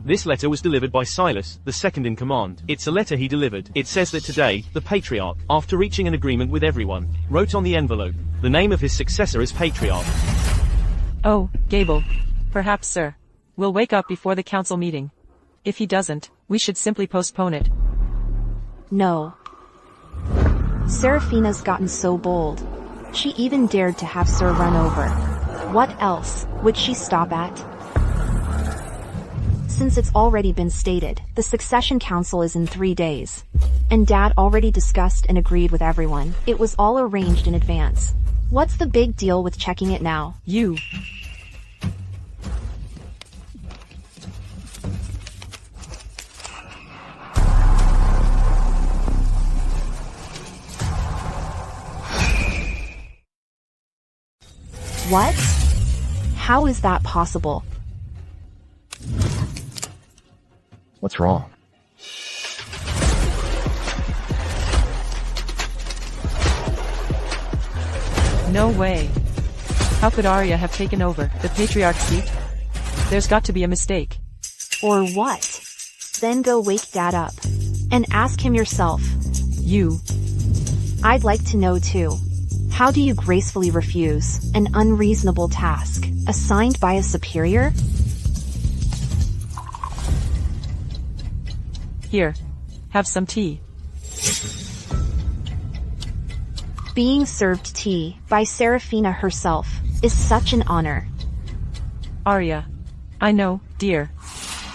This letter was delivered by Silas, the second in command. It's a letter he delivered. It says that today, the Patriarch, after reaching an agreement with everyone, wrote on the envelope the name of his successor as Patriarch. Oh, Gable. Perhaps, sir. We'll wake up before the council meeting. If he doesn't, we should simply postpone it. No. Seraphina's gotten so bold. She even dared to have Sir run over. What else would she stop at? Since it's already been stated, the succession council is in 3 days. And Dad already discussed and agreed with everyone. It was all arranged in advance. What's the big deal with checking it now? You. What? How is that possible? What's wrong? No way. How could Arya have taken over the Patriarch seat? There's got to be a mistake. Or what? Then go wake Dad up. And ask him yourself. You. I'd like to know too. How do you gracefully refuse an unreasonable task assigned by a superior? Here. Have some tea. Being served tea by Seraphina herself is such an honor. Arya. I know, dear.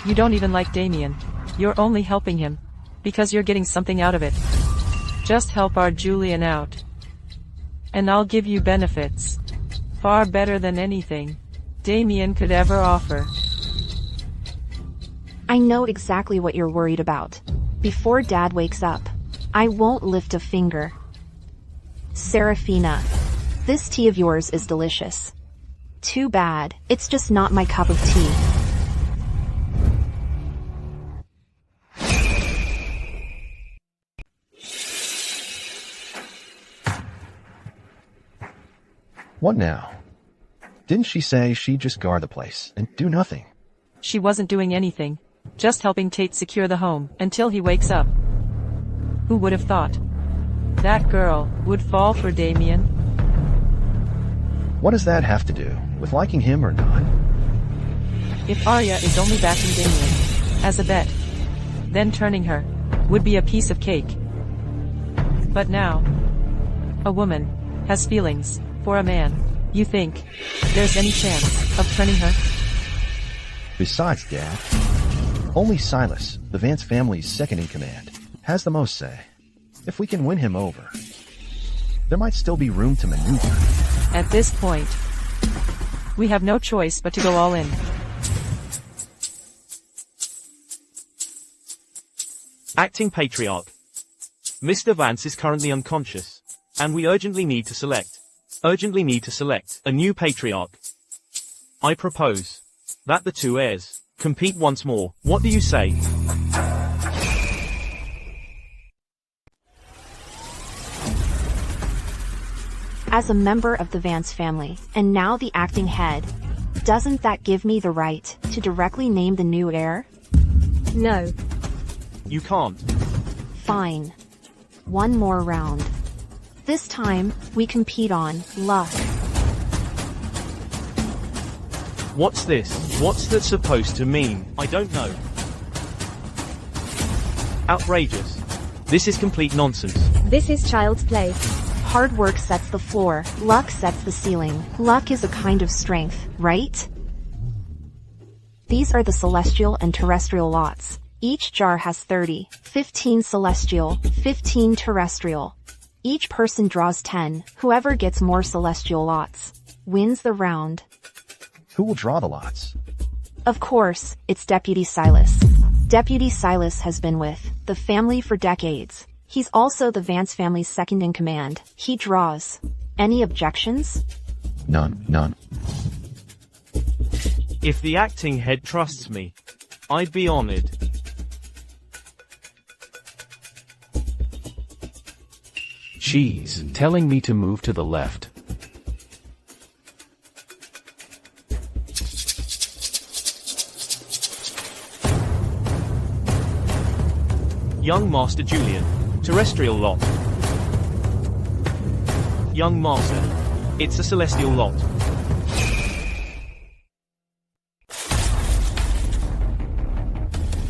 You don't even like Damian. You're only helping him. Because you're getting something out of it. Just help our Julian out. And I'll give you benefits. Far better than anything Damian could ever offer. I know exactly what you're worried about. Before Dad wakes up, I won't lift a finger. Seraphina, this tea of yours is delicious. Too bad, it's just not my cup of tea. What now? Didn't she say she'd just guard the place and do nothing? She wasn't doing anything. Just helping Tate secure the home until he wakes up. Who would have thought that girl would fall for Damian? What does that have to do with liking him or not? If Arya is only backing Damian as a bet, then turning her would be a piece of cake. But now, a woman has feelings for a man. You think there's any chance of turning her? Besides, Dad, only Silas, the Vance family's second-in-command, has the most say. If we can win him over, there might still be room to maneuver. At this point, we have no choice but to go all in. Acting Patriarch. Mr. Vance is currently unconscious. And we urgently need to select a new Patriarch. I propose that the two heirs compete once more. What do you say? As a member of the Vance family, and now the acting head, doesn't that give me the right to directly name the new heir? No. You can't. Fine. One more round. This time, we compete on luck. What's this? What's that supposed to mean? I don't know. Outrageous. This is complete nonsense. This is child's play. Hard work sets the floor, luck sets the ceiling. Luck is a kind of strength, right? These are the celestial and terrestrial lots. Each jar has 30, 15 celestial, 15 terrestrial. Each person draws 10. Whoever gets more celestial lots wins the round. Who will draw the lots? Of course, it's Deputy Silas. Deputy Silas has been with the family for decades. He's also the Vance family's second-in-command. He draws. Any objections? None. If the acting head trusts me, I'd be honored. She's telling me to move to the left. Young Master Julian. Terrestrial lot. Young Master. It's a celestial lot.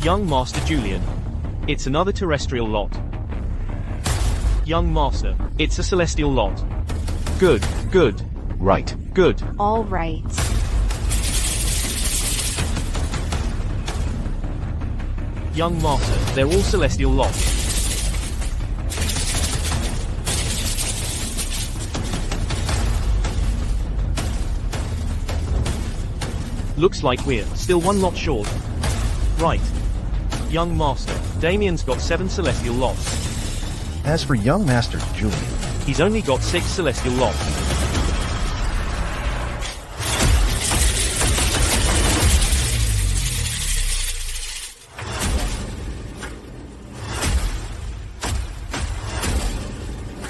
Young Master Julian. It's another terrestrial lot. Young Master. It's a celestial lot. Good, good, Right. good. All right. Young Master. They're all celestial lots. Looks like we're still one lot short. Right. Young Master. Damian's got 7 celestial lots. As for young Master Julian, He's only got 6 celestial lots.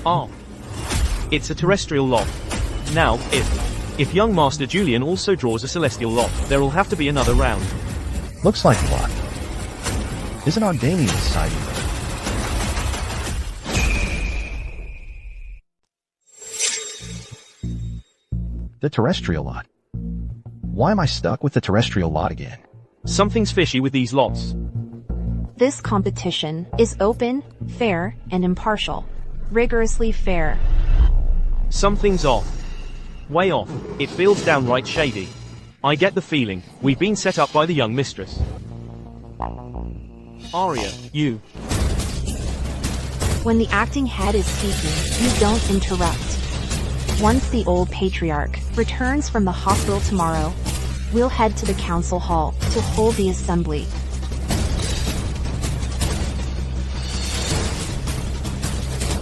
Ah. It's a terrestrial lot. Now, if young Master Julian also draws a celestial lot, there'll have to be another round. looks like luck isn't on Damian's side either. The terrestrial lot. Why am I stuck with the terrestrial lot again? Something's fishy with these lots. This competition is open, fair, and impartial. Rigorously fair. Something's off. Way off. It feels downright shady. I get the feeling we've been set up by the young mistress. Arya, you. When the acting head is speaking, you don't interrupt. Once the old patriarch returns from the hospital tomorrow, we'll head to the council hall to hold the assembly.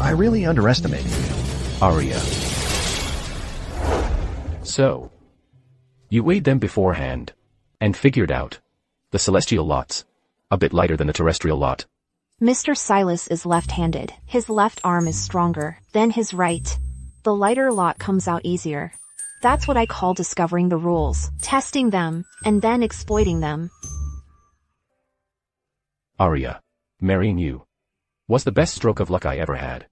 I really underestimated you. Arya. So, you weighed them beforehand, and figured out the celestial lots, a bit lighter than the terrestrial lot. Mr. Silas is left-handed. His left arm is stronger than his right. The lighter lot comes out easier. That's what I call discovering the rules, testing them, and then exploiting them. Arya, marrying you was the best stroke of luck I ever had.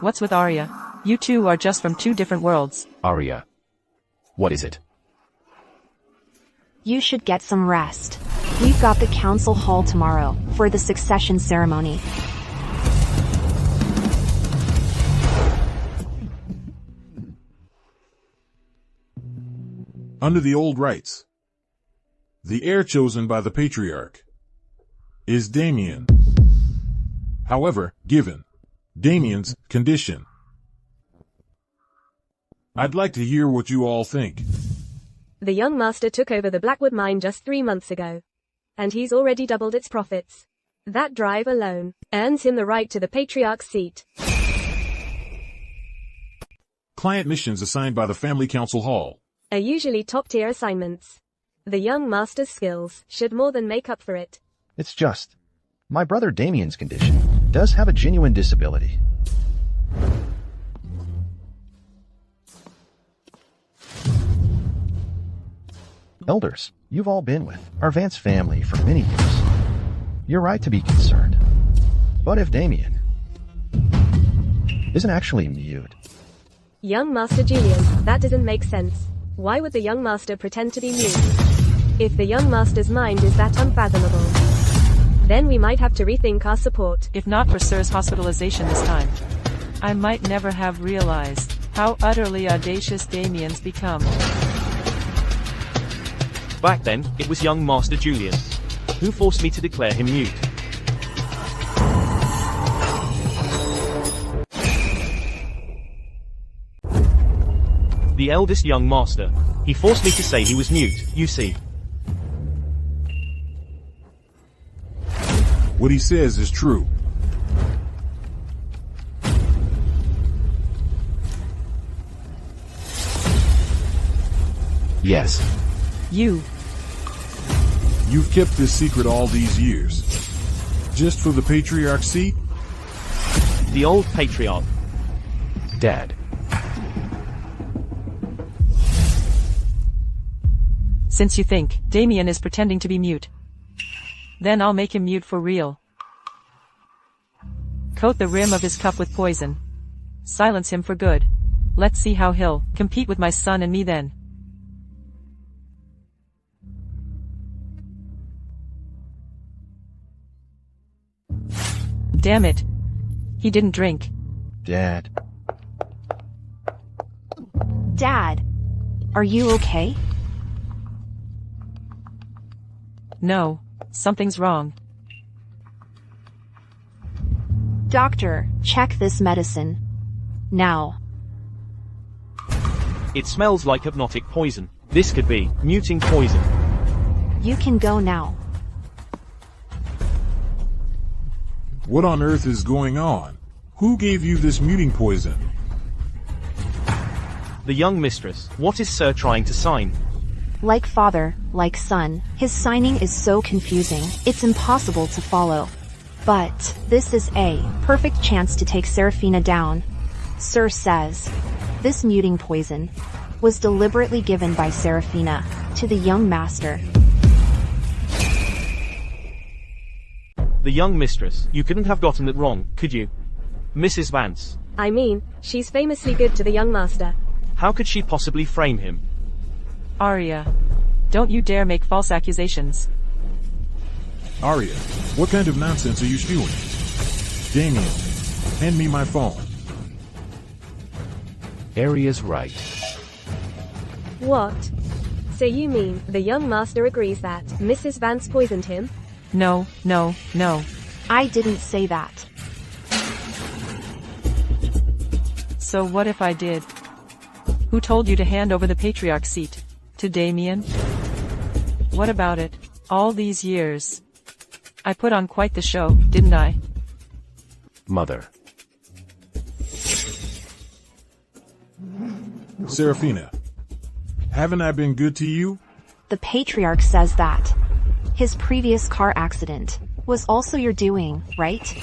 What's with Arya? You two are just from 2 different worlds. Arya. What is it? You should get some rest. We've got the council hall tomorrow for the succession ceremony. Under the old rites, the heir chosen by the Patriarch is Damian. However, given Damian's condition, I'd like to hear what you all think. The young master took over the Blackwood mine just 3 months ago. And he's already doubled its profits. That drive alone earns him the right to the Patriarch's seat. Client missions assigned by the Family Council Hall Are usually top-tier assignments. The young master's skills should more than make up for it. It's just, my brother Damian's condition does have a genuine disability. Elders, you've all been with our Vance family for many years. You're right to be concerned. But if Damian isn't actually mute, Young Master Julian, that doesn't make sense. Why would the young master pretend to be mute? If the young master's mind is that unfathomable, then we might have to rethink our support. If not for Sir's hospitalization this time, I might never have realized how utterly audacious Damian's become. Back then, it was young Master Julian who forced me to declare him mute. The eldest young master. He forced me to say he was mute, you see. What he says is true. yes. You've kept this secret all these years. Just for the Patriarch's seat? The old Patriarch. Dad. Since you think Damian is pretending to be mute, then I'll make him mute for real. Coat the rim of his cup with poison. Silence him for good. Let's see how he'll compete with my son and me then. Damn it. He didn't drink. Dad. Dad, are you okay? No, something's wrong. Doctor, check this medicine. Now. It smells like hypnotic poison. This could be muting poison. You can go now. What on earth is going on? Who gave you this muting poison? The young mistress. What is Sir trying to sign? Like father, like son, his signing is so confusing, it's impossible to follow. But this is a perfect chance to take Serafina down. Sir says, this muting poison was deliberately given by Serafina to the young master. The young mistress. You couldn't have gotten it wrong, could you? Mrs. Vance. I mean, she's famously good to the young master. How could she possibly frame him? Arya, don't you dare make false accusations. Arya, what kind of nonsense are you spewing? Damian, hand me my phone. Arya's right. What? So you mean, the young master agrees that Mrs. Vance poisoned him? No, no, no. I didn't say that. So what if I did? Who told you to hand over the Patriarch seat? To Damian? What about it? All these years. I put on quite the show, didn't I? Mother. Serafina, haven't I been good to you? The Patriarch says that his previous car accident was also your doing, right?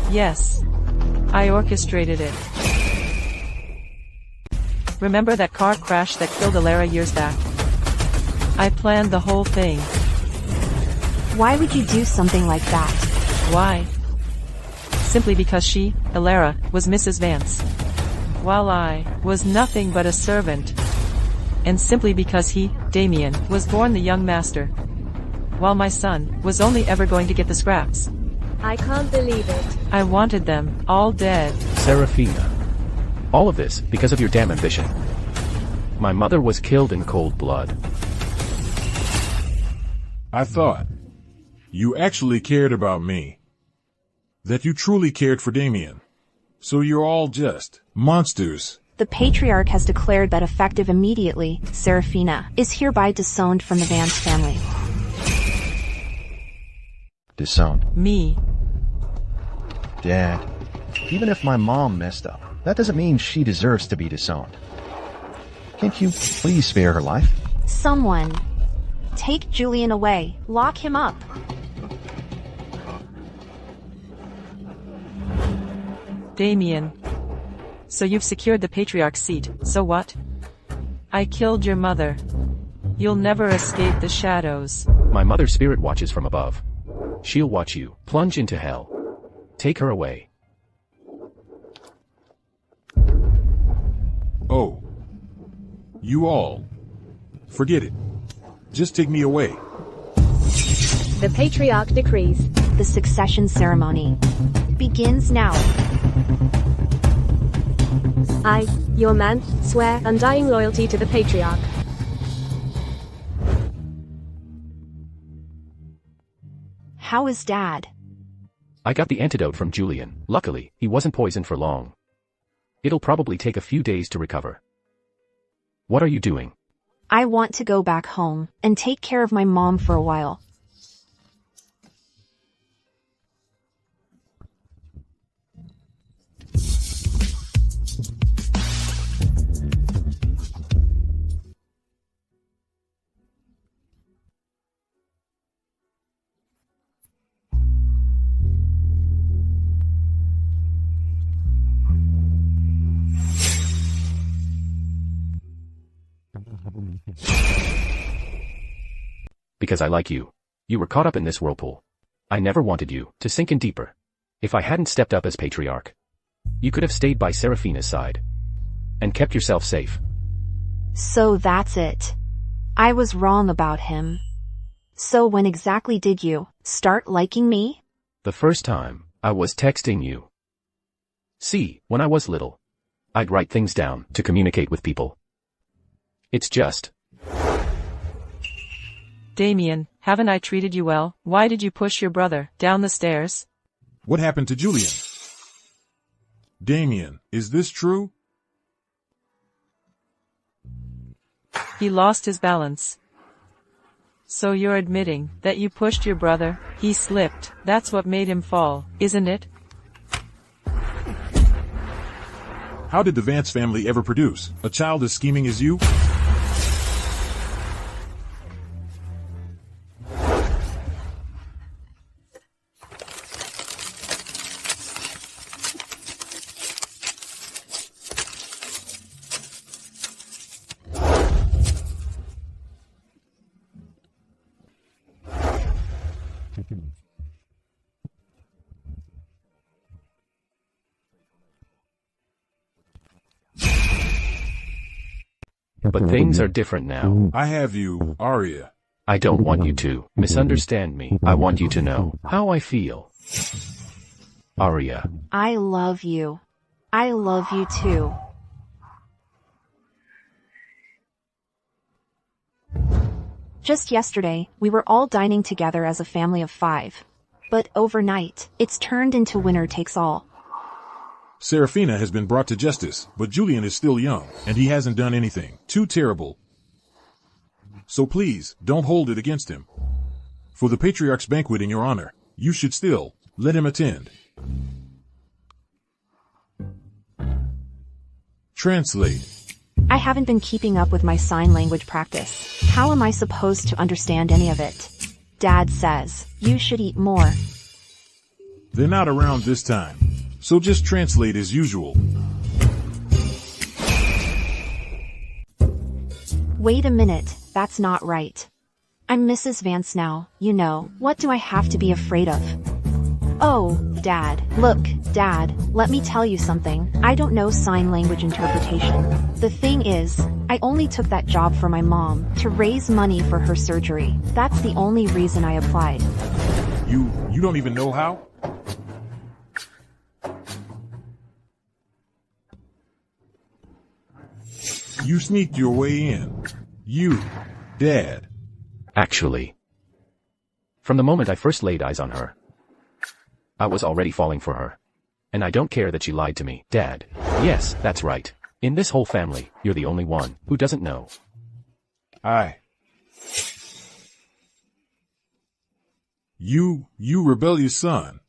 Yes. I orchestrated it. Remember that car crash that killed Alara years back? I planned the whole thing. Why would you do something like that? Why? Simply because she, Alara, was Mrs. Vance, while I was nothing but a servant. And simply because he, Damian, was born the young master, while my son was only ever going to get the scraps. I can't believe it. I wanted them all dead. Serafina. All of this because of your damn ambition. My mother was killed in cold blood. I thought you actually cared about me. That you truly cared for Damian. So you're all just monsters. The Patriarch has declared that effective immediately, Serafina is hereby disowned from the Vance family. Disowned. Me. Dad. Even if my mom messed up, that doesn't mean she deserves to be disowned. Can't you please spare her life? Someone. Take Julian away. Lock him up. Damian. So you've secured the Patriarch's seat, so what? I killed your mother. You'll never escape the shadows. My mother's spirit watches from above. She'll watch you plunge into hell. Take her away. Oh. You all. Forget it. Just take me away. The Patriarch decrees. The succession ceremony begins now. I, your man, swear undying loyalty to the Patriarch. How is Dad? I got the antidote from Julian. Luckily, he wasn't poisoned for long. It'll probably take a few days to recover. What are you doing? I want to go back home and take care of my mom for a while. Because I like you. You were caught up in this whirlpool. I never wanted you to sink in deeper. If I hadn't stepped up as Patriarch, you could have stayed by Seraphina's side and kept yourself safe. So that's it. I was wrong about him. So when exactly did you start liking me? The first time I was texting you. See, when I was little, I'd write things down to communicate with people. It's just. Damian, haven't I treated you well? Why did you push your brother down the stairs? What happened to Julian? Damian, is this true? He lost his balance. So you're admitting that you pushed your brother? He slipped. That's what made him fall, isn't it? How did the Vance family ever produce a child as scheming as you? But things are different now. I have you, Arya. I don't want you to misunderstand me. I want you to know how I feel. Arya. I love you. I love you too. Just yesterday, we were all dining together as a family of 5. But overnight, it's turned into winner takes all. Seraphina has been brought to justice, but Julian is still young, and he hasn't done anything too terrible. So please, don't hold it against him. For the Patriarch's banquet in your honor, you should still let him attend. Translate. I haven't been keeping up with my sign language practice. How am I supposed to understand any of it? Dad says, you should eat more. They're not around this time, so just translate as usual. Wait a minute, that's not right. I'm Mrs. Vance now, you know. What do I have to be afraid of? Oh, Dad. Look, Dad, let me tell you something. I don't know sign language interpretation. The thing is, I only took that job for my mom, to raise money for her surgery. That's the only reason I applied. You don't even know how? You sneaked your way in. You, Dad. Actually, from the moment I first laid eyes on her, I was already falling for her. And I don't care that she lied to me, Dad. Yes, that's right. In this whole family, you're the only one who doesn't know. You rebellious son.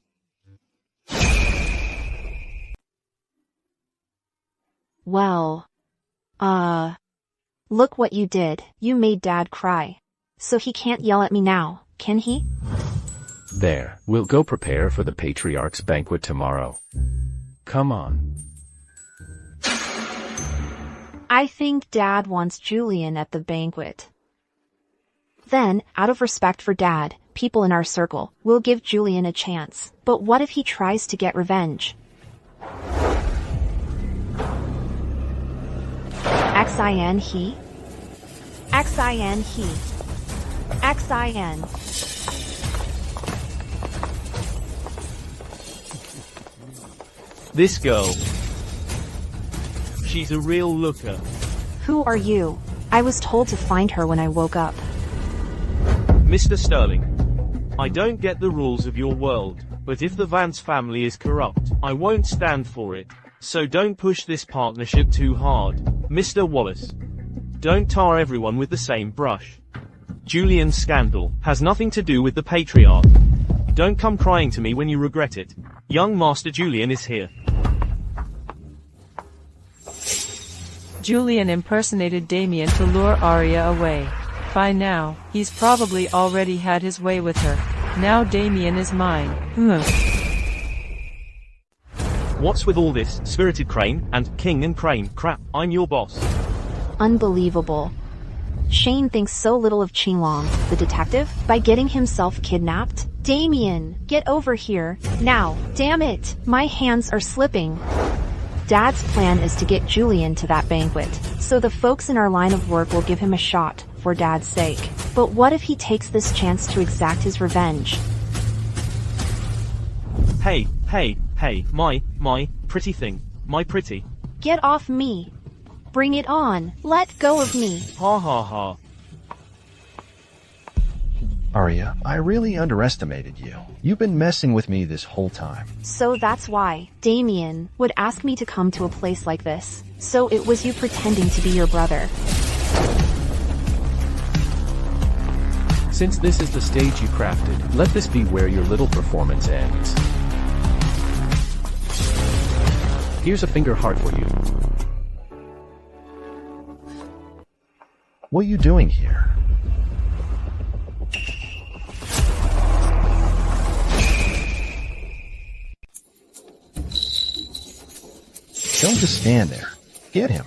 Well, look what you did. You made Dad cry. So he can't yell at me now, can he? There, we'll go prepare for the Patriarch's banquet tomorrow. Come on. I think Dad wants Julian at the banquet. Then, out of respect for Dad, people in our circle, will give Julian a chance. But what if he tries to get revenge? XIN he? XIN he? XIN. This girl. She's a real looker. Who are you? I was told to find her when I woke up. Mr. Sterling. I don't get the rules of your world, but if the Vance family is corrupt, I won't stand for it. So don't push this partnership too hard, Mr. Wallace. Don't tar everyone with the same brush. Julian's scandal has nothing to do with the Patriarch. Don't come crying to me when you regret it. Young Master Julian is here. Julian impersonated Damian to lure Arya away. By now, he's probably already had his way with her. Now Damian is mine. What's with all this Spirited Crane and King and Crane crap? I'm your boss. Unbelievable. Shane thinks so little of Qinglong, the detective, by getting himself kidnapped. Damian, get over here, now, damn it, my hands are slipping. Dad's plan is to get Julian to that banquet, so the folks in our line of work will give him a shot, for Dad's sake. But what if he takes this chance to exact his revenge? Hey, my pretty thing. My pretty. Get off me. Bring it on. Let go of me. Ha ha ha. Arya, I really underestimated you. You've been messing with me this whole time. So that's why Damian would ask me to come to a place like this. So it was you pretending to be your brother. Since this is the stage you crafted, let this be where your little performance ends. Here's a finger heart for you. What are you doing here? Don't just stand there. Get him.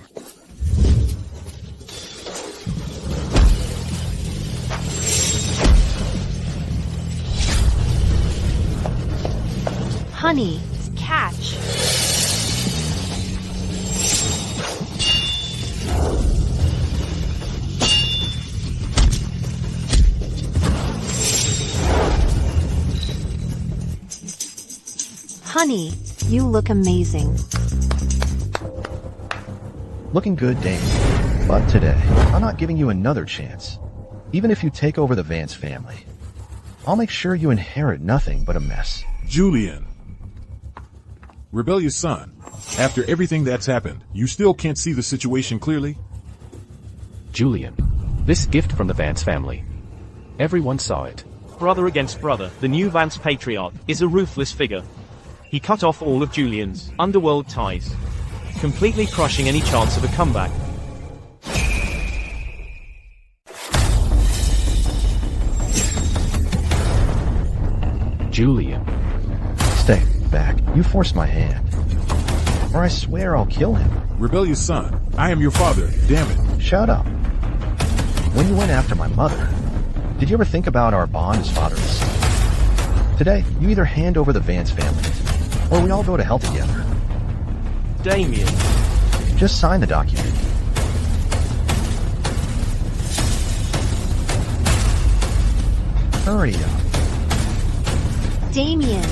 Honey, catch. Honey, you look amazing. Looking good, Damian. But today, I'm not giving you another chance. Even if you take over the Vance family, I'll make sure you inherit nothing but a mess. Julian. Rebellious son, after everything that's happened, you still can't see the situation clearly? Julian. This gift from the Vance family. Everyone saw it. Brother against brother, the new Vance Patriarch is a ruthless figure. He cut off all of Julian's underworld ties, completely crushing any chance of a comeback. Julian. Stay back. You forced my hand. Or I swear I'll kill him. Rebellious son, I am your father, damn it. Shut up. When you went after my mother, did you ever think about our bond as father and son? Today, you either hand over the Vance family, or we all go to hell together. Damian. Just sign the document. Hurry up. Damian.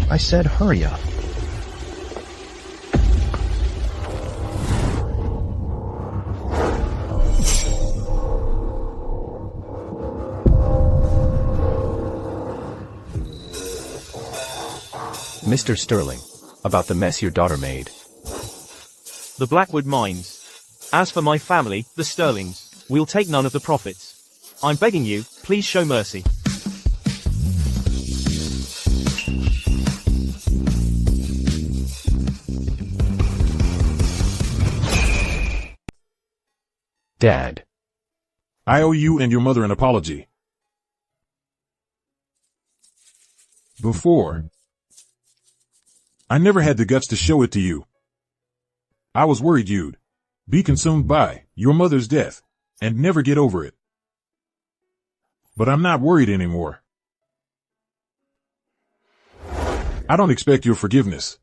I said hurry up. Mr. Sterling. About the mess your daughter made. The Blackwood Mines. As for my family, the Sterlings, we'll take none of the profits. I'm begging you, please show mercy. Dad. I owe you and your mother an apology. Before, I never had the guts to show it to you. I was worried you'd be consumed by your mother's death and never get over it. But I'm not worried anymore. I don't expect your forgiveness.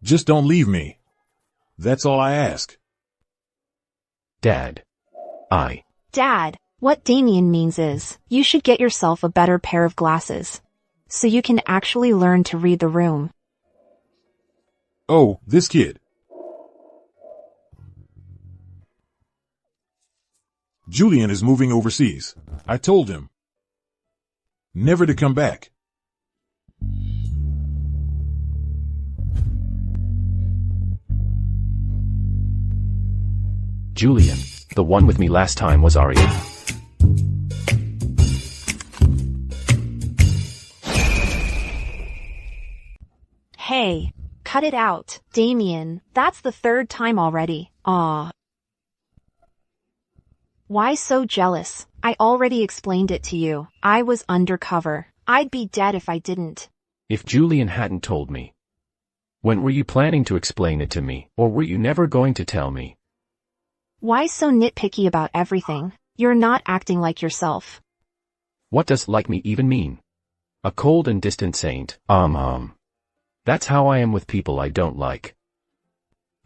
Just don't leave me. That's all I ask. Dad. Dad, what Damian means is, you should get yourself a better pair of glasses, so you can actually learn to read the room. Oh, this kid. Julian is moving overseas. I told him never to come back. Julian. The one with me last time was Arya. Hey, cut it out, Damian. That's the third time already. Aw. Why so jealous? I already explained it to you. I was undercover. I'd be dead if I didn't. If Julian hadn't told me. When were you planning to explain it to me, or were you never going to tell me? Why so nitpicky about everything? You're not acting like yourself. What does like me even mean? A cold and distant saint, That's how I am with people I don't like.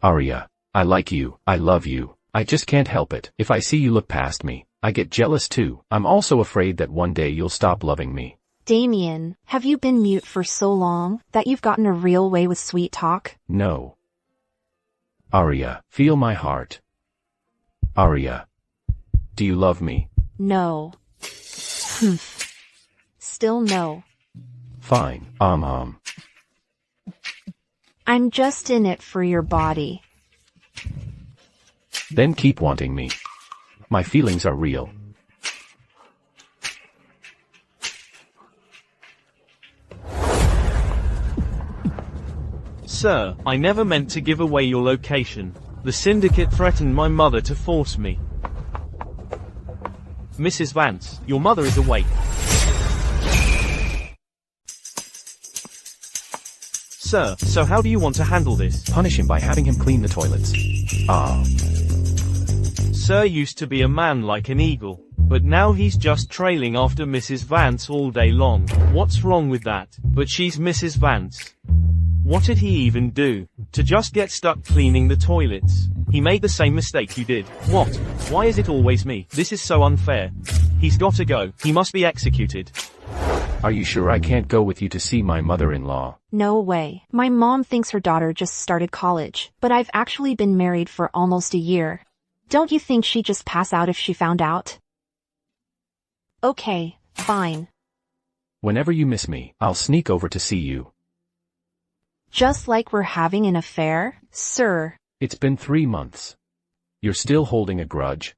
Arya, I like you, I love you, I just can't help it. If I see you look past me, I get jealous too. I'm also afraid that one day you'll stop loving me. Damian, have you been mute for so long that you've gotten a real way with sweet talk? No. Arya, feel my heart. Arya, do you love me? No. Still no. Fine, I'm just in it for your body. Then keep wanting me. My feelings are real. Sir, I never meant to give away your location. The syndicate threatened my mother to force me. Mrs. Vance, your mother is awake. Sir, so how do you want to handle this? Punish him by having him clean the toilets. Sir used to be a man like an eagle, but now he's just trailing after Mrs. Vance all day long. What's wrong with that? But she's Mrs. Vance. What did he even do? To just get stuck cleaning the toilets? He made the same mistake you did. What? Why is it always me? This is so unfair. He's gotta go. He must be executed. Are you sure I can't go with you to see my mother-in-law? No way. My mom thinks her daughter just started college, but I've actually been married for almost a year. Don't you think she'd just pass out if she found out? Okay, fine. Whenever you miss me, I'll sneak over to see you. Just like we're having an affair, sir. It's been 3 months. You're still holding a grudge?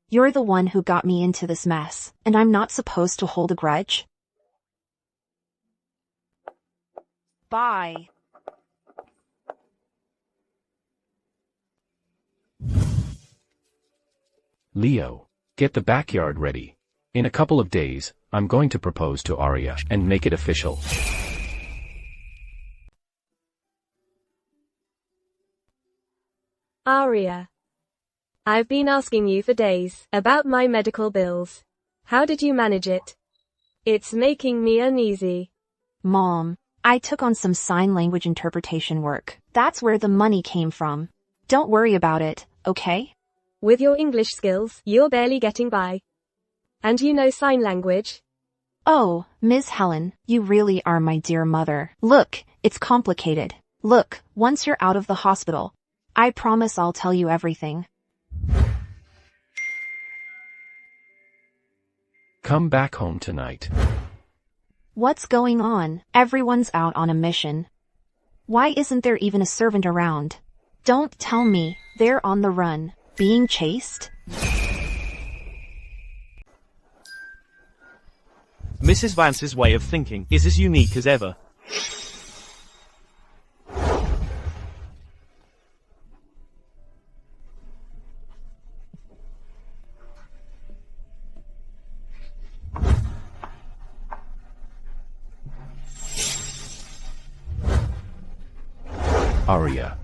You're the one who got me into this mess, and I'm not supposed to hold a grudge? Bye. Leo, get the backyard ready. In a couple of days, I'm going to propose to Arya and make it official. Arya. I've been asking you for days about my medical bills. How did you manage it? It's making me uneasy. Mom, I took on some sign language interpretation work. That's where the money came from. Don't worry about it, okay? With your English skills, you're barely getting by. And you know sign language? Oh, Ms. Helen, you really are my dear mother. Look, it's complicated. Look, once you're out of the hospital, I promise I'll tell you everything. Come back home tonight. What's going on? Everyone's out on a mission. Why isn't there even a servant around? Don't tell me they're on the run, being chased? Mrs. Vance's way of thinking is as unique as ever. Arya.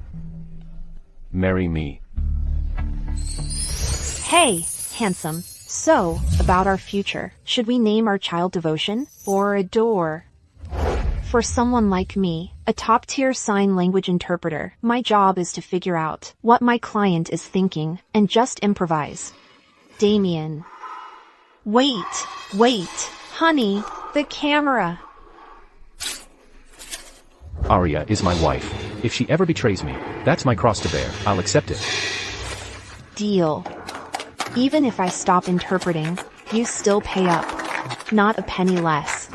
Marry me. Hey, handsome. So, about our future, should we name our child Devotion or Adore? For someone like me, a top-tier sign language interpreter, my job is to figure out what my client is thinking and just improvise. Damian. Wait, honey, the camera. Arya is my wife. If she ever betrays me, that's my cross to bear. I'll accept it. Deal. Even if I stop interpreting, you still pay up. Not a penny less.